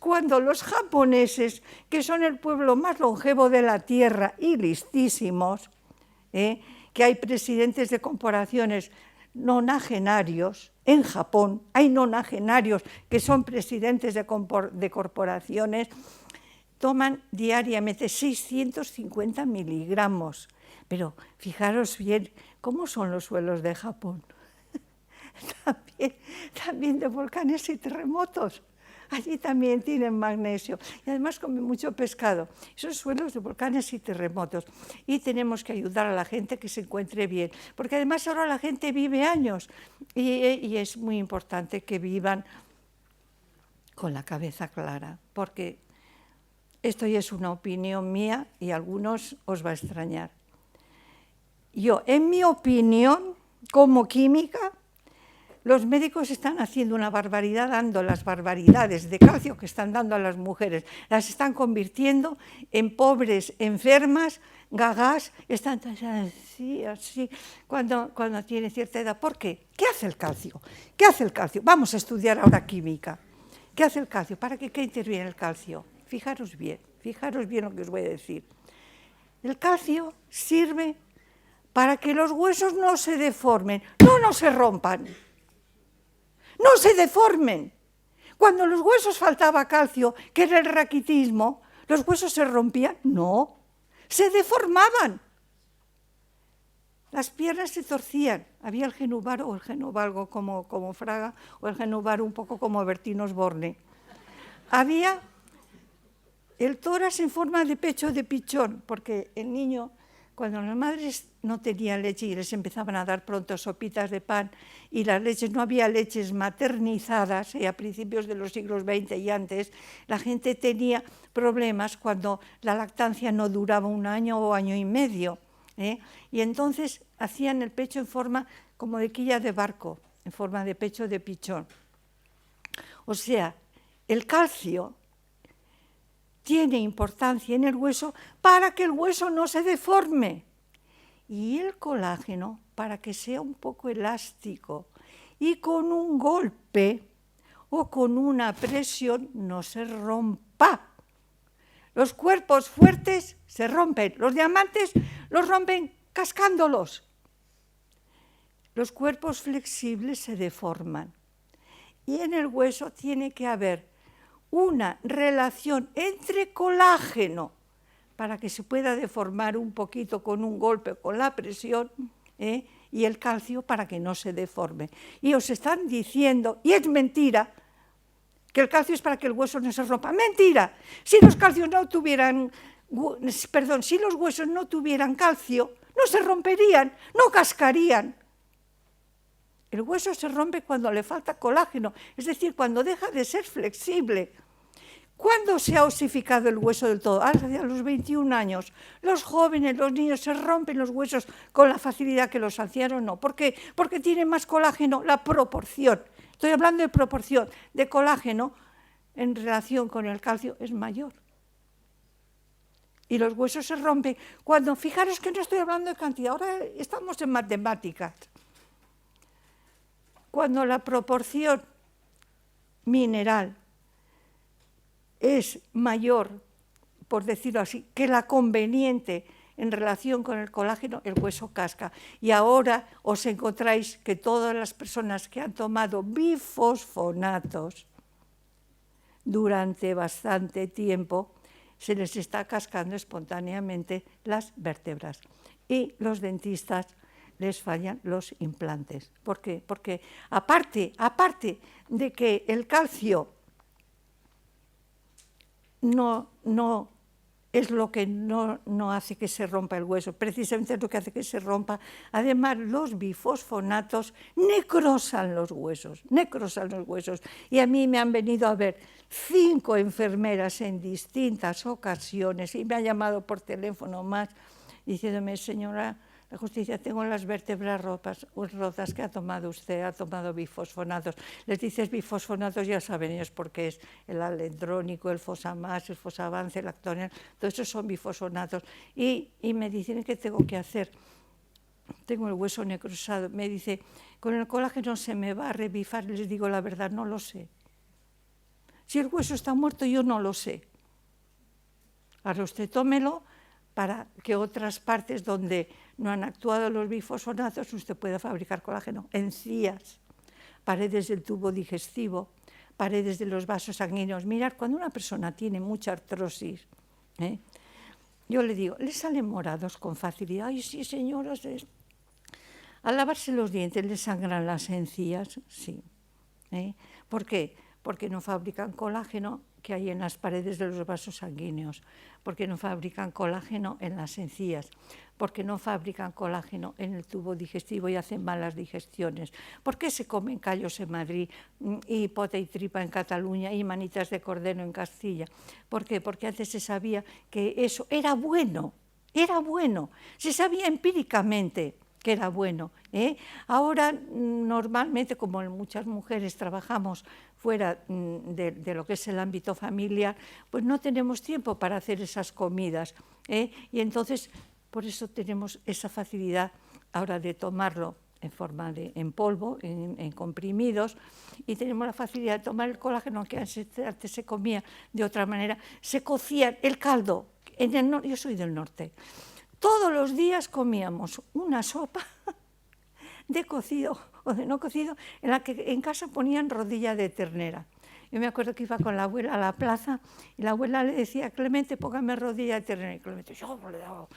Cuando los japoneses, que son el pueblo más longevo de la Tierra y listísimos, que hay presidentes de corporaciones nonagenarios, en Japón hay nonagenarios que son presidentes de corporaciones, toman diariamente 650 miligramos. Pero fijaros bien, ¿cómo son los suelos de Japón? También de volcanes y terremotos. Allí también tienen magnesio y además comen mucho pescado. Esos suelos de volcanes y terremotos. Y tenemos que ayudar a la gente que se encuentre bien, porque además ahora la gente vive años y es muy importante que vivan con la cabeza clara, porque esto ya es una opinión mía y a algunos os va a extrañar. Yo, en mi opinión, como química, los médicos están haciendo una barbaridad, dando las barbaridades de calcio que están dando a las mujeres, las están convirtiendo en pobres, enfermas, gagás, están así, cuando tienen cierta edad. ¿Por qué? ¿Qué hace el calcio? ¿Qué hace el calcio? Vamos a estudiar ahora química. ¿Qué hace el calcio? ¿Para qué interviene el calcio? Fijaros bien lo que os voy a decir. El calcio sirve para que los huesos no se deformen, no se rompan, no se deformen. Cuando los huesos faltaba calcio, que era el raquitismo, ¿los huesos se rompían? No, se deformaban. Las piernas se torcían. Había el genubaro o el genovalgo como Fraga, o el genubaro un poco como Bertino Osborne. Había el tórax en forma de pecho de pichón, porque el niño, cuando las madres no tenían leche y les empezaban a dar pronto sopitas de pan, y las leches, no había leches maternizadas, a principios de los siglos XX y antes, la gente tenía problemas cuando la lactancia no duraba 1 año o año y medio. Y entonces hacían el pecho en forma como de quilla de barco, en forma de pecho de pichón. O sea, el calcio tiene importancia en el hueso para que el hueso no se deforme, y el colágeno para que sea un poco elástico y con un golpe o con una presión no se rompa. Los cuerpos fuertes se rompen, los diamantes los rompen cascándolos. Los cuerpos flexibles se deforman. Y en el hueso tiene que haber una relación entre colágeno, para que se pueda deformar un poquito con un golpe, con la presión, y el calcio para que no se deforme. Y os están diciendo, y es mentira, que el calcio es para que el hueso no se rompa. ¡Mentira! Si los huesos no tuvieran calcio, no se romperían, no cascarían. El hueso se rompe cuando le falta colágeno, es decir, cuando deja de ser flexible. ¿Cuándo se ha osificado el hueso del todo? A los 21 años. Los jóvenes, los niños se rompen los huesos con la facilidad que los ancianos no. ¿Por qué? Porque tienen más colágeno, la proporción. Estoy hablando de proporción de colágeno en relación con el calcio es mayor. Y los huesos se rompen cuando, fijaros que no estoy hablando de cantidad, ahora estamos en matemáticas. Cuando la proporción mineral es mayor, por decirlo así, que la conveniente en relación con el colágeno, el hueso casca. Y ahora os encontráis que todas las personas que han tomado bifosfonatos durante bastante tiempo, se les está cascando espontáneamente las vértebras. Y los dentistas les fallan los implantes. ¿Por qué? Porque aparte de que el calcio no es lo que no hace que se rompa el hueso, precisamente es lo que hace que se rompa. Además, los bifosfonatos necrosan los huesos, Y a mí me han venido a ver 5 enfermeras en distintas ocasiones, y me ha llamado por teléfono más, diciéndome, señora la Justicia, tengo las vértebras rotas, ¿qué ha tomado usted? Ha tomado bifosfonatos. Les dices bifosfonatos, ya saben ellos por qué es el alendrónico, el Fosamax, el Fosavance, el Actonel, todos esos son bifosfonatos. Y me dicen, ¿qué tengo que hacer? Tengo el hueso necrosado. Me dice, con el colágeno se me va a revifar. Les digo la verdad, no lo sé. Si el hueso está muerto, yo no lo sé. Ahora usted tómelo para que otras partes donde no han actuado los bifosfonatos usted pueda fabricar colágeno. Encías, paredes del tubo digestivo, paredes de los vasos sanguíneos. Mirad, cuando una persona tiene mucha artrosis, yo le digo, ¿le salen morados con facilidad? Ay, sí, señoras. Al lavarse los dientes le sangran las encías, sí. ¿Por qué? Porque no fabrican colágeno que hay en las paredes de los vasos sanguíneos, porque no fabrican colágeno en las encías, porque no fabrican colágeno en el tubo digestivo y hacen malas digestiones. ¿Por qué se comen callos en Madrid y pota y tripa en Cataluña y manitas de cordero en Castilla? ¿Por qué? Porque antes se sabía que eso era bueno, se sabía empíricamente que era bueno. Ahora, normalmente, como muchas mujeres trabajamos fuera de lo que es el ámbito familiar, pues no tenemos tiempo para hacer esas comidas. Y entonces, por eso tenemos esa facilidad ahora de tomarlo en forma en polvo, en comprimidos, y tenemos la facilidad de tomar el colágeno, que antes se comía de otra manera. Se cocía el caldo, yo soy del norte, todos los días comíamos una sopa de cocido o de no cocido, en la que en casa ponían rodilla de ternera. Yo me acuerdo que iba con la abuela a la plaza y la abuela le decía, Clemente, póngame rodilla de ternera. Y Clemente, yo le daba,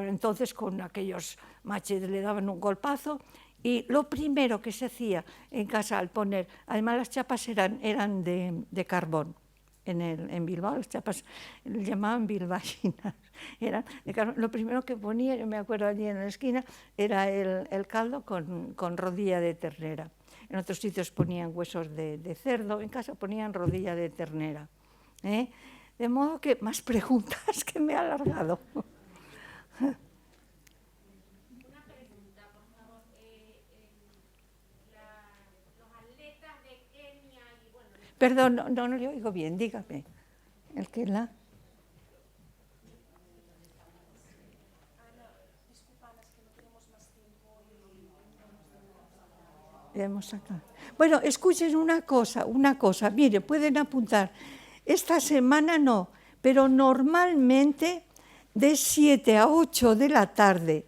entonces con aquellos machetes le daban un golpazo. Y lo primero que se hacía en casa al poner, además las chapas eran de carbón. En Bilbao las chapas le llamaban bilbaínas, eran de carbón. Lo primero que ponía, yo me acuerdo allí en la esquina, era el caldo con rodilla de ternera. En otros sitios ponían huesos de cerdo, en casa ponían rodilla de ternera. De modo que más preguntas que me he alargado. Una pregunta, por favor. Los atletas de Kenia y bueno... Perdón, no le oigo bien, dígame. ¿El qué la? Bueno, escuchen una cosa, mire, pueden apuntar, esta semana no, pero normalmente de 7 a 8 de la tarde,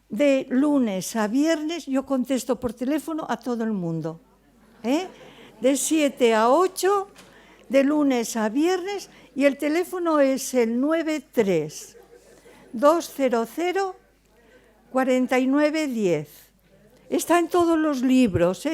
de lunes a viernes, yo contesto por teléfono a todo el mundo, de 7 a 8, de lunes a viernes, y el teléfono es el 93 200 4910. Está en todos los libros,